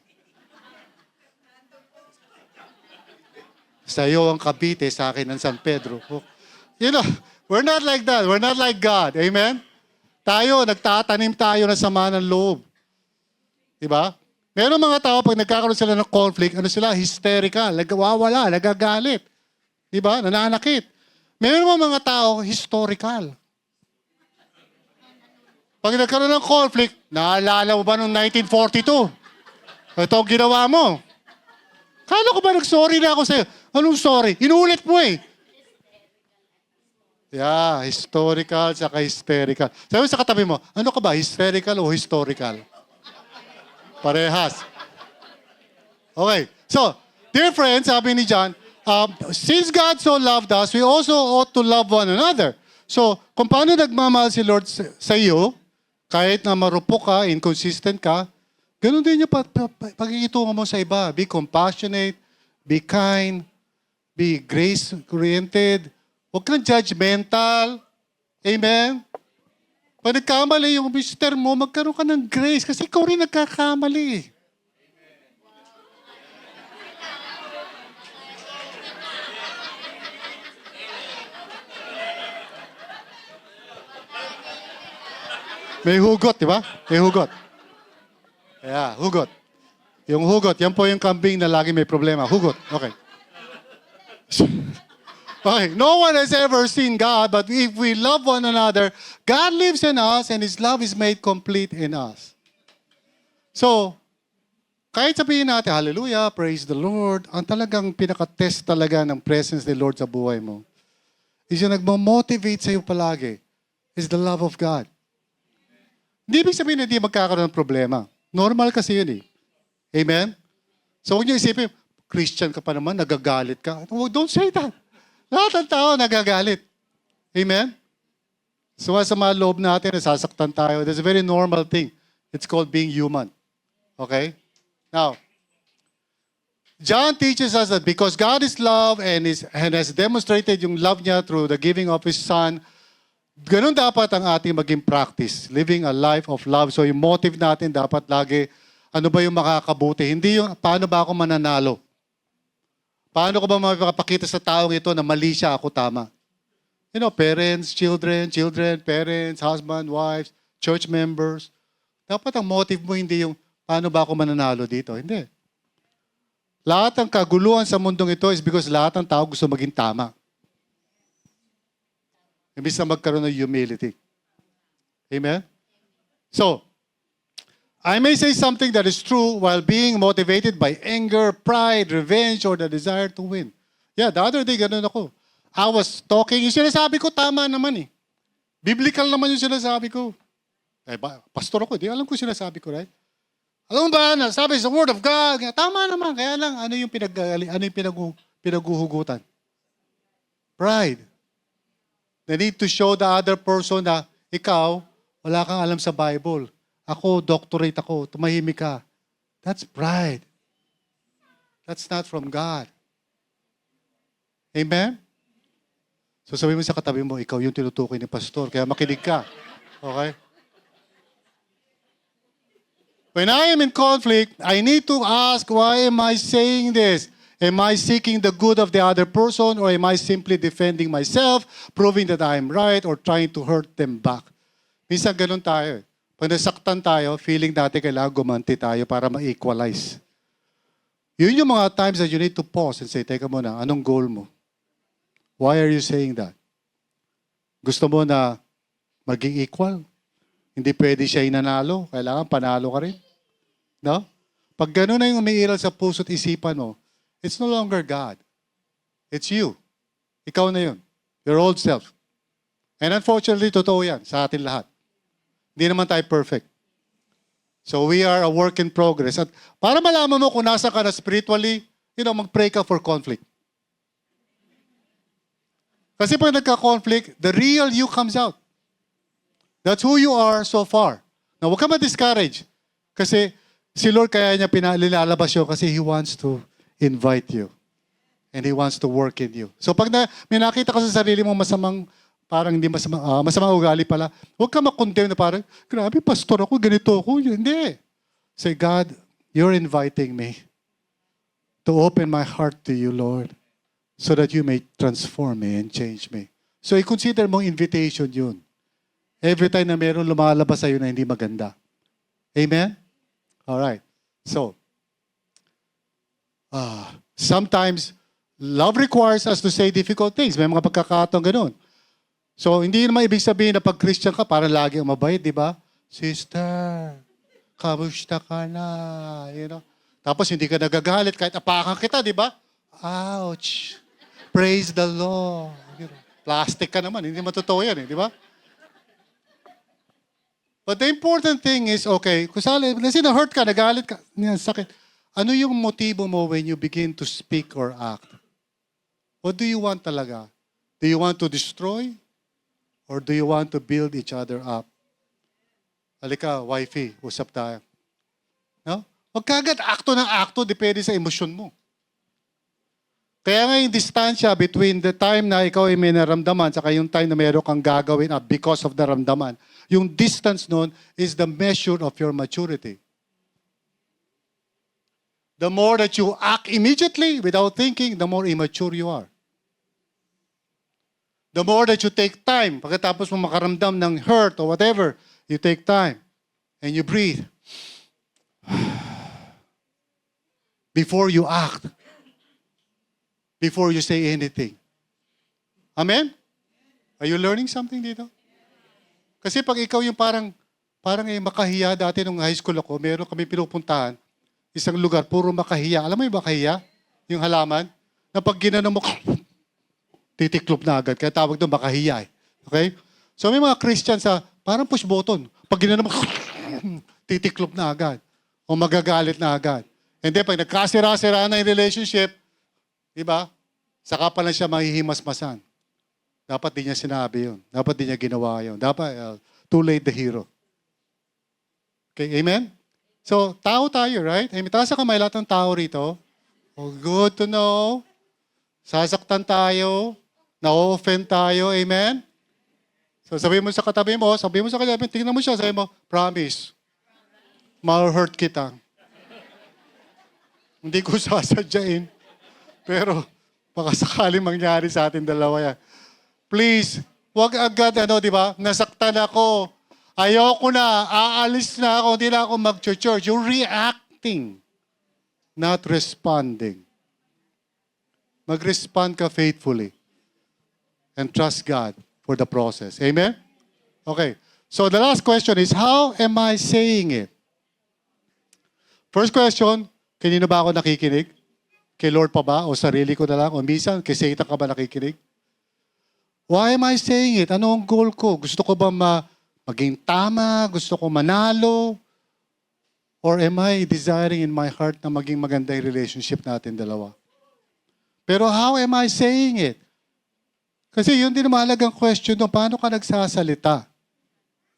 Sa iyo ang Cavite, sa akin ang San Pedro. You know, we're not like that. We're not like God. Amen? Tayo, nagtatanim tayo ng sama ng loob. Diba? Meron mga tao, pag nagkakaroon sila ng conflict, hysterical, nagwawala, nagagalit. Diba? Nananakit. Meron mga tao, historical. Pag nagkaroon ng conflict, naalala mo ba noong 1942? Ito ang ginawa mo. Kala ko ba nag-sorry na ako sa'yo? Anong sorry? Inulit mo Yeah, historical saka hysterical. Sabi sa katabi mo, ano ka ba? Hysterical o historical? Parehas. Okay. So, dear friends, sabi ni John, since God so loved us, we also ought to love one another. So, kung paano nagmamahal si Lord sa iyo, kahit na marupok ka, inconsistent ka, ganun din yung pakikitungan mo sa iba. Be compassionate, be kind, be grace-oriented. Huwag kang judgmental. Amen? Pag nagkamali yung mister mo, magkaroon ka ng grace kasi ikaw rin nagkakamali. May hugot, di ba? May hugot. Yeah, hugot. Yung hugot, yan po yung kambing na lagi may problema. Hugot. Okay. Okay. No one has ever seen God, but if we love one another, God lives in us and His love is made complete in us. So, kahit sabihin natin, hallelujah, praise the Lord, ang talagang pinaka-test talaga ng presence ni Lord sa buhay mo is yung nagmamotivate sa'yo palagi is the love of God. Hindi ibig sabihin na hindi magkakaroon ng problema. Normal kasi yun Amen? So huwag niyo isipin, Christian ka pa naman, nagagalit ka. Oh, don't say that. Lahat ng tao nagagalit. Amen? So sa mga loob natin, nasasaktan tayo. That's a very normal thing. It's called being human. Okay? Now, John teaches us that because God is love and has demonstrated yung love niya through the giving of His Son, ganun dapat ang ating maging practice, living a life of love. So yung motive natin dapat lagi, ano ba yung makakabuti? Hindi yung, paano ba ako mananalo? Paano ko ba makapakita sa taong ito na mali siya, ako tama? You know, parents, children, parents, husband, wives, church members. Dapat ang motive mo hindi yung, paano ba ako mananalo dito? Hindi. Lahat ng kaguluhan sa mundong ito is because lahat ng tao gusto maging tama. Imbis na magkaroon ng humility. Amen? So, I may say something that is true while being motivated by anger, pride, revenge, or the desire to win. Yeah, the other day, ganun ako. I was talking, yung sinasabi ko, tama naman Biblical naman yung sinasabi ko. Pastor ako, di alam ko sinasabi ko, right? Alam mo ba, sabi sa Word of God, tama naman, kaya lang, ano yung pinaghuhugutan? Pride. They need to show the other person na ikaw, wala kang alam sa Bible. Ako, doctorate ako, tumahimik ka. That's pride. That's not from God. Amen? So sabi mo sa katabi mo, ikaw yung tinutukoy ni pastor, kaya makinig ka. Okay? When I am in conflict, I need to ask, why am I saying this? Am I seeking the good of the other person, or am I simply defending myself, proving that I am right, or trying to hurt them back? Minsan ganun tayo. Pag nasaktan tayo, feeling natin kailangan gumanti tayo para ma-equalize. Yun yung mga times that you need to pause and say, teka muna, anong goal mo? Why are you saying that? Gusto mo na maging equal? Hindi pwede siya inanalo. Kailangan panalo ka rin. No? Pag gano'n na yung umiiral sa puso't isipan mo, it's no longer God. It's you. Ikaw na yun. Your old self. And unfortunately, totoo yan sa atin lahat. Hindi naman tayo perfect. So we are a work in progress. At para malaman mo kung nasa ka na spiritually, mag-pray ka for conflict. Kasi pag nagka-conflict, the real you comes out. That's who you are so far. Now, huwag ka ma-discourage. Kasi si Lord kaya niya pinalalabas yun kasi He wants to invite you. And He wants to work in you. So pag may nakita ka sa sarili mo parang hindi masamang ugali pala, huwag ka ma-condemn na parang, grabe, pastor ako, ganito ako. Hindi. Say, God, you're inviting me to open my heart to you, Lord, so that you may transform me and change me. So, i-consider mong invitation yun. Every time na meron lumalabas sa'yo na hindi maganda. Amen? Alright. So, sometimes, love requires us to say difficult things. May mga pagkakataon ganun. So, hindi naman ibig sabihin na pag Christian ka, parang lagi ang mabait, di ba? Sister, kamusta ka na? Tapos hindi ka nagagalit kahit apakan kita, di ba? Ouch! Praise the Lord. Plastic ka naman, hindi matotoo yan, di ba? But the important thing is, okay, kasi na-hurt ka, nagalit ka, sakit. Ano yung motibo mo when you begin to speak or act? What do you want talaga? Do you want to destroy? Or do you want to build each other up? Halika, wifey, usap tayo. No? Huwag kagad akto ng akto, depende sa emosyon mo. Kaya nga yung distansya between the time na ikaw ay may naramdaman saka yung time na meron kang gagawin because of the ramdaman, yung distance nun is the measure of your maturity. The more that you act immediately without thinking, the more immature you are. The more that you take time, pagkatapos mo makaramdam ng hurt or whatever, you take time and you breathe. Before you act. Before you say anything. Amen? Are you learning something dito? Kasi pag ikaw yung parang makahiya dati nung high school ako, meron kami pinupuntahan, isang lugar, puro makahiya. Alam mo yung makahiya? Yung halaman? Na pag ginano mo, titiklop na agad. Kaya tawag doon, makahiya eh. Okay? So may mga Christians parang push button. Pag ginano mo, titiklop na agad. O magagalit na agad. And then pag nagkasira-sira na yung relationship, di ba? Saka pa lang siya mahihimas-masan. Dapat di niya sinabi yun. Dapat di niya ginawa yun. Dapat, too late the hero. Okay, amen? So, tao tayo, right? Amen. Taas sa kamay lahat ng tao rito. Oh, good to know. Sasaktan tayo. Na-offend tayo. Amen? So, sabihin mo sa katabi mo, sabihin mo sa katabi, tingnan mo siya, sabihin mo, promise, ma-hurt kita. Hindi ko sasadyain. Pero, baka sakaling mangyari sa atin dalawa yan. Please, wag agad, di ba? Nasaktan ako. Ayoko na. Aalis na ako. Hindi na ako mag-church. You're reacting, not responding. Mag-respond ka faithfully. And trust God for the process. Amen? Okay. So the last question is, how am I saying it? First question, kanino ba ako nakikinig? Kay Lord pa ba? O sarili ko na lang? O minsan, kay Satan ka ba nakikinig? Why am I saying it? Ano ang goal ko? Gusto ko ba maging tama? Gusto ko manalo? Or am I desiring in my heart na maging maganda yung relationship natin dalawa? Pero how am I saying it? Kasi yun din ang mahalagang question doon, paano ka nagsasalita?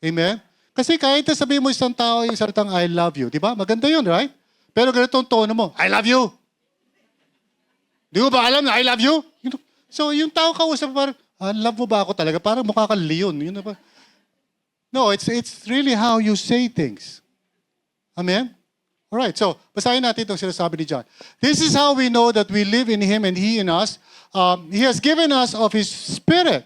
Amen? Kasi kahit na sabihin mo isang tao yung salitang I love you, di ba? Maganda yun, right? Pero ganito ang tono mo, I love you. Di mo ba alam na I love you? So yung tao kausap, parang, love mo ba ako talaga? Parang mukha kang leon. Yun na ba? No, it's really how you say things. Amen? Alright, so basahin natin itong sinasabi ni John. This is how we know that we live in Him and He in us. He has given us of His Spirit.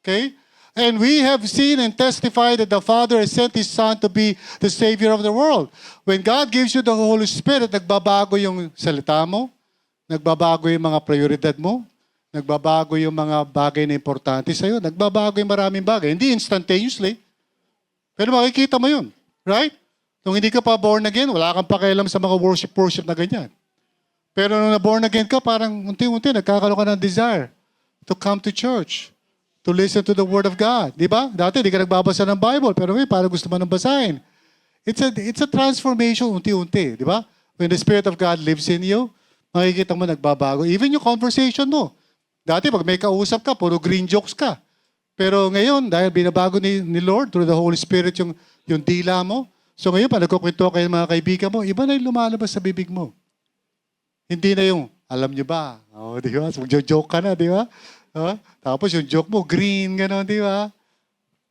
Okay? And we have seen and testified that the Father has sent His Son to be the Savior of the world. When God gives you the Holy Spirit, nagbabago yung salita mo, nagbabago yung mga prioridad mo, nagbabago yung mga bagay na importante sa'yo, nagbabago yung maraming bagay. Hindi instantaneously, pero makikita mo yun. Right? Nung hindi ka pa born again, wala kang pakialam sa mga worship na ganyan. Pero nung na-born again ka, parang unti-unti nagkakaroon ka ng desire to come to church, to listen to the Word of God. Di ba? Dati di ka nagbabasa ng Bible, pero ngayon parang gusto mo nang basahin. It's a transformation unti-unti. Di ba? When the Spirit of God lives in you, makikita mo nagbabago. Even yung conversation mo. Dati pag may kausap ka, puro green jokes ka. Pero ngayon, dahil binabago ni Lord through the Holy Spirit yung dila mo, so ngayon, pag nagkukwento kayo ng mga kaibigan mo, iba na yung lumalabas sa bibig mo. Hindi na yung, alam nyo ba? Di ba? So, joke ka na, di ba? Tapos yung joke mo, green, gano'n, di ba?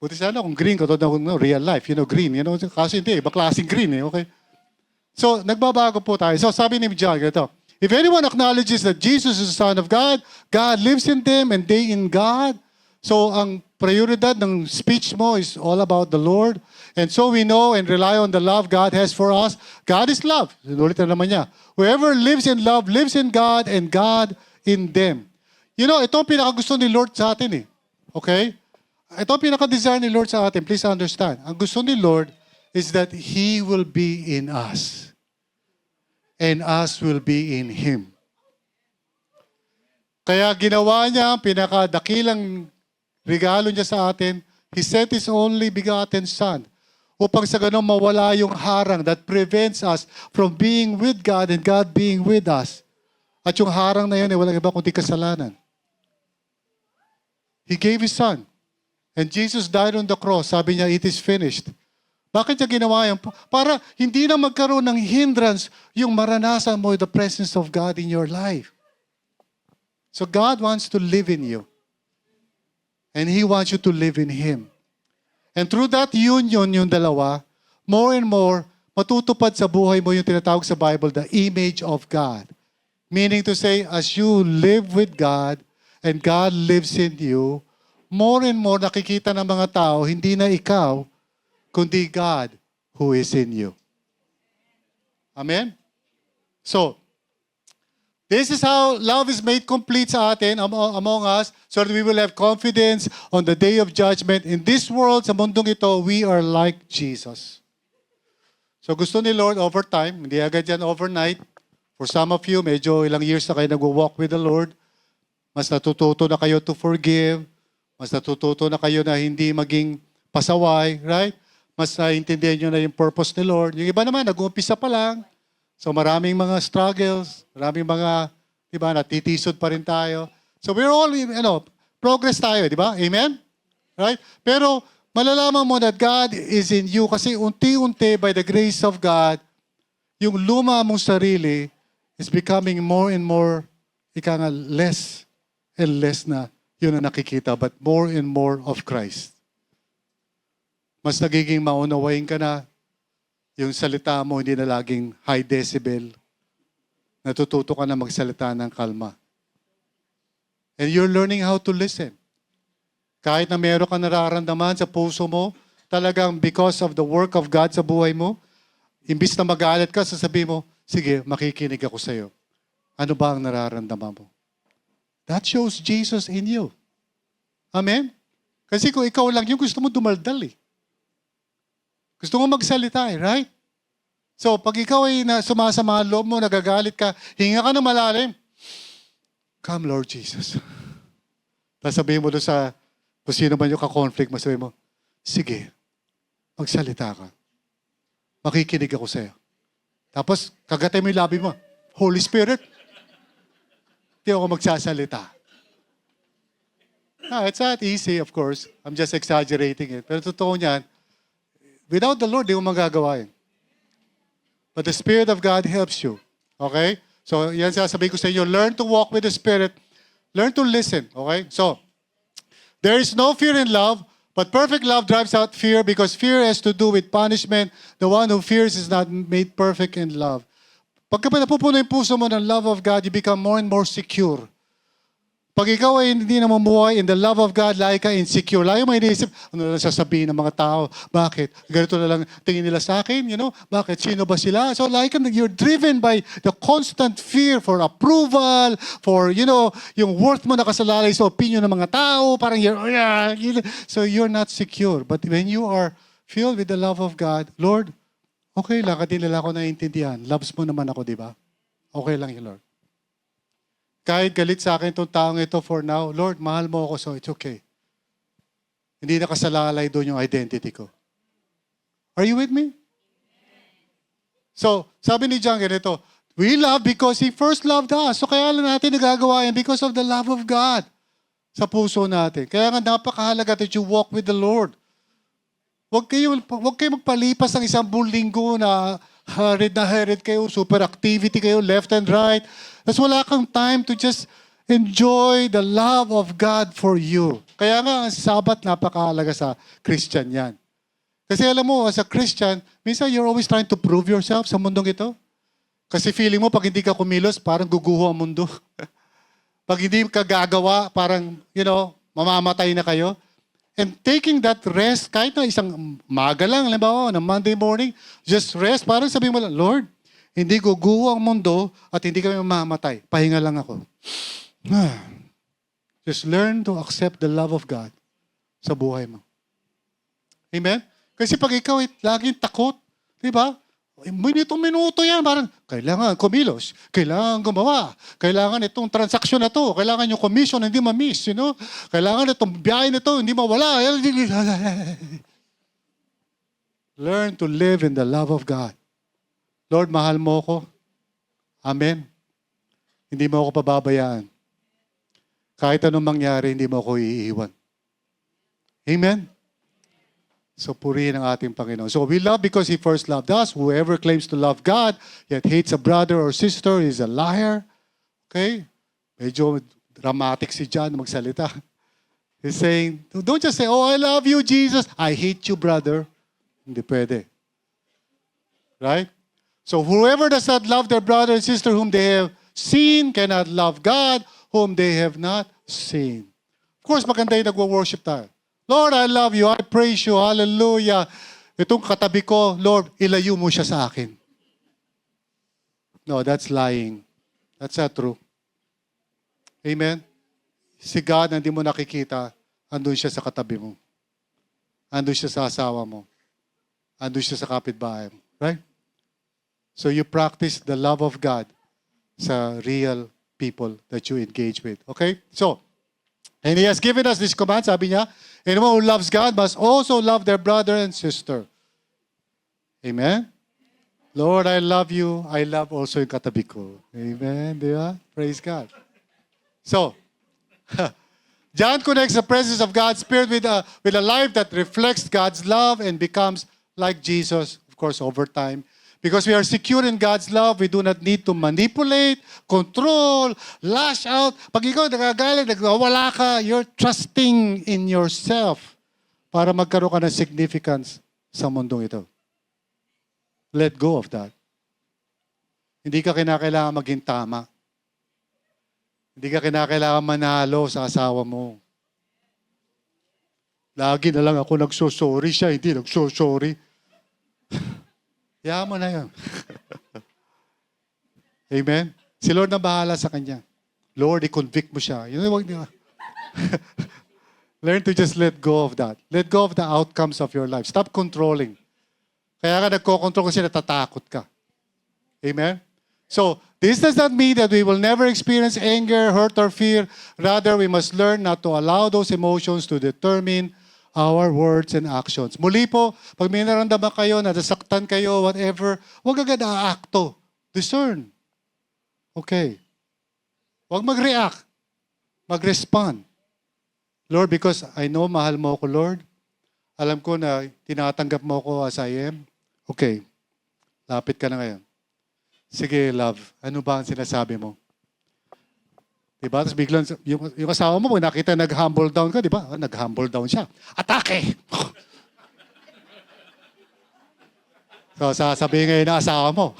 Buti sana kung green, katulad na real life, green. Kasi hindi, iba klaseng green, okay? So, nagbabago po tayo. So, sabi ni John, ganito, if anyone acknowledges that Jesus is the Son of God, God lives in them and they in God. So, ang prioridad ng speech mo is all about the Lord. And so we know and rely on the love God has for us. God is love. Ulit na naman niya. Whoever lives in love lives in God and God in them. Ito ang pinakagusto ni Lord sa atin eh. Okay? Ito ang pinaka-desire ni Lord sa atin. Please understand. Ang gusto ni Lord is that He will be in us. And us will be in Him. Kaya ginawa niya ang pinakadakilang regalo niya sa atin. He sent His only begotten Son upang sa ganun mawala yung harang that prevents us from being with God and God being with us. At yung harang na yun ay walang iba kundi kasalanan. He gave His Son. And Jesus died on the cross. Sabi niya, it is finished. Bakit niya ginawa yan? Para hindi na magkaroon ng hindrance yung maranasan mo the presence of God in your life. So God wants to live in you. And He wants you to live in Him. And through that union, yung dalawa, more and more, matutupad sa buhay mo yung tinatawag sa Bible, the image of God. Meaning to say, as you live with God and God lives in you, more and more nakikita ng mga tao, hindi na ikaw, kundi God who is in you. Amen? So, this is how love is made complete sa atin among us so that we will have confidence on the day of judgment. In this world, sa mundong ito, we are like Jesus. So gusto ni Lord over time, hindi agad yan overnight. For some of you, medyo ilang years na kayo nag-walk with the Lord. Mas natututo na kayo to forgive. Mas natututo na kayo na hindi maging pasaway, right? Mas naiintindihan nyo na yung purpose ni Lord. Yung iba naman, nag-uumpisa pa lang. So maraming mga struggles, maraming mga, di ba, natitisod pa rin tayo. So we're all, progress tayo, di ba? Amen? Right? Pero malalaman mo that God is in you kasi unti-unti by the grace of God, yung luma mong sarili is becoming more and more, less and less na yun ang nakikita, but more and more of Christ. Mas nagiging maunawain ka na, yung salita mo hindi na laging high decibel. Natututo ka na magsalita ng kalma. And you're learning how to listen. Kahit na meron ka nararamdaman sa puso mo, talagang because of the work of God sa buhay mo, imbis na magalit ka, sasabihin mo, sige, makikinig ako sa iyo. Ano ba ang nararamdaman mo? That shows Jesus in you. Amen? Kasi kung ikaw lang yung gusto mo dumaldal eh. Gusto mo magsalita eh, right? So, pag ikaw ay sumasama ang loob mo, nagagalit ka, hinga ka ng malalim. Come, Lord Jesus. Tapos sabihin mo doon sa, kung sino man yung ka-conflict mo, sabihin mo, sige, magsalita ka. Makikinig ako sa'yo. Tapos, kagatay mo yung labi mo. Holy Spirit, hindi ako magsasalita. It's not easy, of course. I'm just exaggerating it. Pero totoo niyan, without the Lord, di mo magagawa yun. But the Spirit of God helps you. Okay? So, yan sasabihin ko sa inyo, learn to walk with the Spirit. Learn to listen, okay? So, there is no fear in love, but perfect love drives out fear because fear has to do with punishment. The one who fears is not made perfect in love. Pagka napupuno yung puso mo ng love of God, you become more and more secure. Pag ikaw ay hindi namumuhay in the love of God, lagi ka insecure. Lagi mo iniisip, ano na sasabihin ng mga tao? Bakit? Ganito na lang tingin nila sa akin, Bakit? Sino ba sila? So like you're driven by the constant fear for approval, for, yung worth mo nakasalalay sa opinion ng mga tao. Parang so you're not secure. But when you are filled with the love of God, Lord, okay lang, kasi nila ako naiintindihan. Loves mo naman ako, di ba? Okay lang yun, Lord. Kahit galit sa akin itong taong ito for now, Lord, mahal mo ako, so it's okay. Hindi nakasalalay doon yung identity ko. Are you with me? So, sabi ni John ganito, we love because He first loved us. So kaya lang natin nagagawa yan because of the love of God sa puso natin. Kaya nga napakahalaga that you walk with the Lord. Huwag kayo magpalipas ng isang buong linggo na harid kayo, super activity kayo, left and right. Tapos wala kang time to just enjoy the love of God for you. Kaya nga, ang Sabat napakahalaga sa Christian yan. Kasi alam mo, as a Christian, minsan you're always trying to prove yourself sa mundong ito. Kasi feeling mo, pag hindi ka kumilos, parang guguho ang mundo. Pag hindi ka gagawa, parang, mamamatay na kayo. And taking that rest, kahit na isang maga lang, halimbawa, na Monday morning, just rest, parang sabihin mo lang, Lord, hindi guguho ang mundo at hindi kami mamamatay. Pahinga lang ako. Just learn to accept the love of God sa buhay mo. Amen? Kasi pag ikaw ay laging takot, di ba? Minuto-minuto yan. Parang, kailangan kumilos. Kailangan gumawa. Kailangan itong transaksyon na to. Kailangan yung commission hindi ma-miss. Kailangan itong biyahe na to hindi mawala. Learn to live in the love of God. Lord, mahal mo ko. Amen. Hindi mo ako pababayaan. Kahit anong mangyari, hindi mo ako iiwan. Amen? So, purihin ang ating Panginoon. So, we love because He first loved us. Whoever claims to love God, yet hates a brother or sister is a liar. Okay? Medyo dramatic si John magsalita. He's saying, don't just say, oh, I love you, Jesus. I hate you, brother. Hindi pwede. Right? So, whoever does not love their brother and sister whom they have seen cannot love God whom they have not seen. Of course, maganda yung nagwo-worship tayo. Lord, I love you. I praise you. Hallelujah. Itong katabi ko, Lord, ilayo mo siya sa akin. No, that's lying. That's not true. Amen? Si God, hindi mo nakikita, andun siya sa katabi mo. Andun siya sa asawa mo. Andun siya sa kapitbahay mo. Right? So you practice the love of God sa real people that you engage with. Okay? So, and He has given us this command, sabi niya, anyone who loves God must also love their brother and sister. Amen? Lord, I love you. I love also yung katabi ko. Amen? Di ba? Praise God. So, John connects the presence of God's Spirit with a life that reflects God's love and becomes like Jesus, of course, over time. Because we are secure in God's love, we do not need to manipulate, control, lash out. Pag ikaw nagagalit, nagwawala ka, you're trusting in yourself para magkaroon ka ng significance sa mundong ito. Let go of that. Hindi ka kinakailangan maging tama. Hindi ka kinakailangan manalo sa asawa mo. Lagi na lang ako nagsosorry, siya hindi nagsosorry. Yaman mo na yun. Amen? Si Lord na bahala sa kanya. Lord, i-convict mo siya. Wag niya. Learn to just let go of that. Let go of the outcomes of your life. Stop controlling. Kaya ka nagko-control kasi natatakot ka. Amen? So, this does not mean that we will never experience anger, hurt, or fear. Rather, we must learn not to allow those emotions to determine our words and actions. Muli po, pag may naramdaman kayo, nasaktan kayo, whatever, huwag agad aakto. Discern. Okay. Huwag mag-react. Mag-respond. Lord, because I know mahal mo ako, Lord. Alam ko na tinatanggap mo ako as I am. Okay. Lapit ka na ngayon. Sige, love. Ano ba ang sinasabi mo? Diba? Tapos biglang, yung asawa mo, pag nakita nag-humble down ka, diba? Nag-humble down siya. Atake! So, sasabihin ngayon ng asawa mo,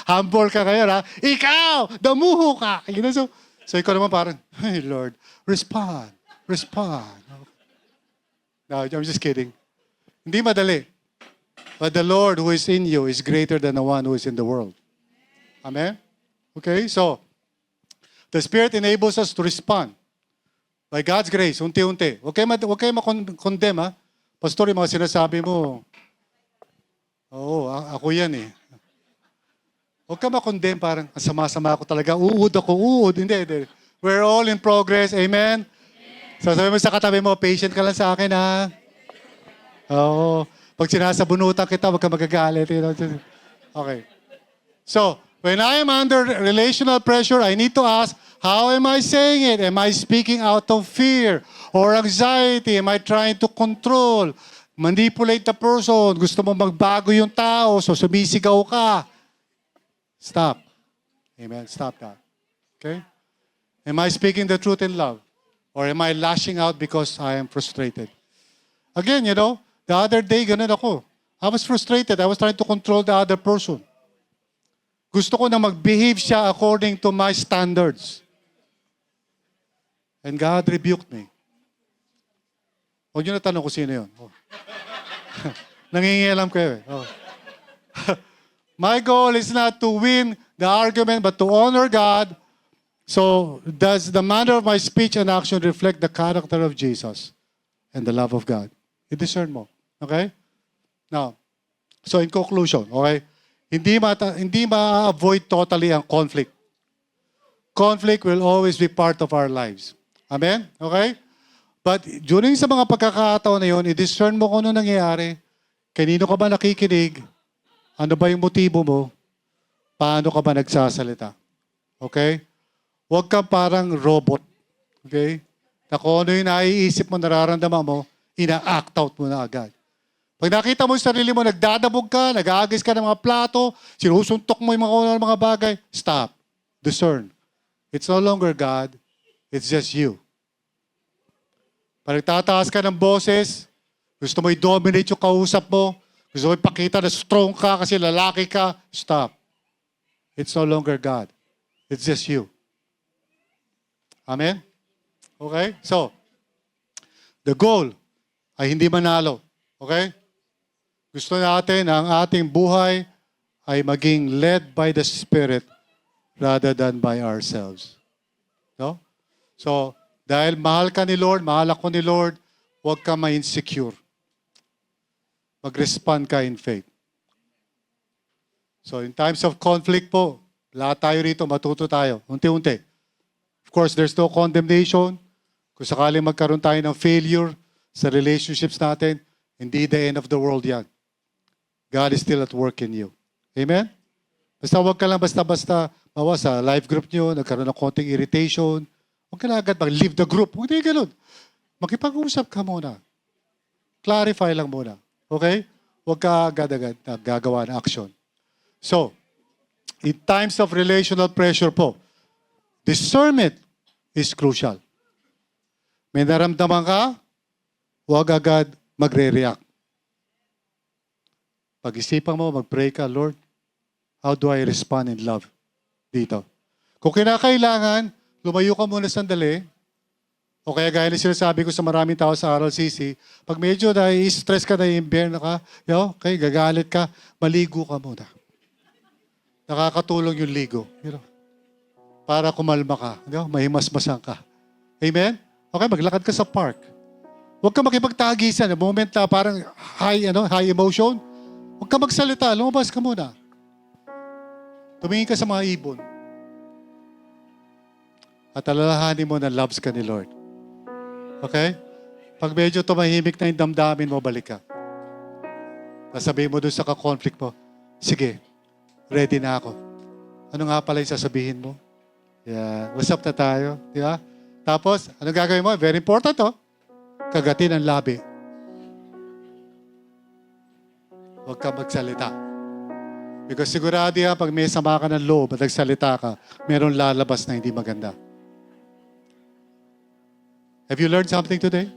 humble ka ngayon, ha? Ikaw! Damuho ka! You know, so ikaw naman parang, hey, Lord, respond. Respond. No, I'm just kidding. Hindi madali. But the Lord who is in you is greater than the one who is in the world. Amen? Okay, so, the Spirit enables us to respond. By God's grace, unti-unti. Huwag kayo makondemn, ha? Pastor, yung mga sinasabi mo, ako yan eh. Huwag ka makondemn, parang, ang sama-sama ako talaga, uud. Hindi. We're all in progress, amen? So sabi mo sa katabi mo, patient ka lang sa akin, ha? Oo. Pag sinasabunutan kita, huwag ka magagalit. You know? Okay. So, when I am under relational pressure, I need to ask, how am I saying it? Am I speaking out of fear or anxiety? Am I trying to control, manipulate the person? Gusto mo magbago yung tao, so sumisigaw ka. Stop. Amen. Stop that. Okay? Am I speaking the truth in love? Or am I lashing out because I am frustrated? Again, you know, the other day, ganun ako. I was frustrated. I was trying to control the other person. Gusto ko na mag-behave siya according to my standards. And God rebuked me. Huwag niyo na tanong kung sino yun. Oh. Nangingialam kayo eh. Oh. My goal is not to win the argument, but to honor God. So, does the manner of my speech and action reflect the character of Jesus and the love of God? I-discern mo. Okay? Now, so in conclusion, okay? Hindi ma-avoid totally ang conflict. Conflict will always be part of our lives. Amen? Okay? But during sa mga pagkakataon na yun, i-discern mo kung ano nangyayari. Kanino ka ba nakikinig? Ano ba yung motibo mo? Paano ka ba nagsasalita? Okay? Huwag kang parang robot. Okay? Na kung ano yung naiisip mo, nararamdaman mo, ina-act out mo na agad. Pag nakita mo yung sarili mo, nagdadabog ka, nag-aagis ka ng mga plato, sinusuntok mo yung mga bagay, stop. Discern. It's no longer God, it's just you. Pag nagtataas ka ng boses, gusto mo i-dominate yung kausap mo, gusto mo ipakita na strong ka kasi lalaki ka, stop. It's no longer God. It's just you. Amen? Okay? So, the goal ay hindi manalo. Okay? Gusto natin ang ating buhay ay maging led by the Spirit rather than by ourselves. No? So, dahil mahal ka ni Lord, mahal ako ni Lord, huwag ka ma-insecure. Mag-respond ka in faith. So, in times of conflict po, lahat tayo rito, matuto tayo. Unti-unti. Of course, there's no condemnation. Kung sakaling magkaroon tayo ng failure sa relationships natin, hindi the end of the world yan. God is still at work in you. Amen? Basta huwag ka lang basta-basta mawa sa life group nyo, nagkaroon ng konting irritation. Huwag ka na agad mag-leave the group. Huwag na yung ganun. Makipag-usap ka muna. Clarify lang muna. Okay? Huwag ka agad-agad gagawa ng action. So, in times of relational pressure po, discernment is crucial. May naramdaman ka, huwag agad magre-react. Pag-isipan mo, mag-pray ka, Lord, how do I respond in love dito? Kung kinakailangan, lumayo ka muna sandali, o kaya gaya na sinasabi ko sa maraming tao sa RLCC, pag medyo na-stress ka, na-imberno ka, okay, gagalit ka, maligo ka muna. Nakakatulong yung ligo. Para kumalma ka. Mahimasmasan ka. Amen? Okay, maglakad ka sa park. Huwag ka makipagtagisan. The moment na parang high emotion, huwag ka magsalita. Lumabas ka muna. Tumingin ka sa mga ibon. At alalahanin mo na loves ka ni Lord. Okay? Pag medyo tumahimik na yung damdamin mo, balik ka. Sasabihin mo dun sa ka-conflict mo, sige, ready na ako. Ano nga pala yung sasabihin mo? Yeah. What's up na tayo? Di ba? Tapos, ano gagawin mo? Very important, kagatin ang labi. Huwag ka magsalita. Because sigurado yan, pag may sama ka ng loob at nagsalita ka, meron lalabas na hindi maganda. Have you learned something today?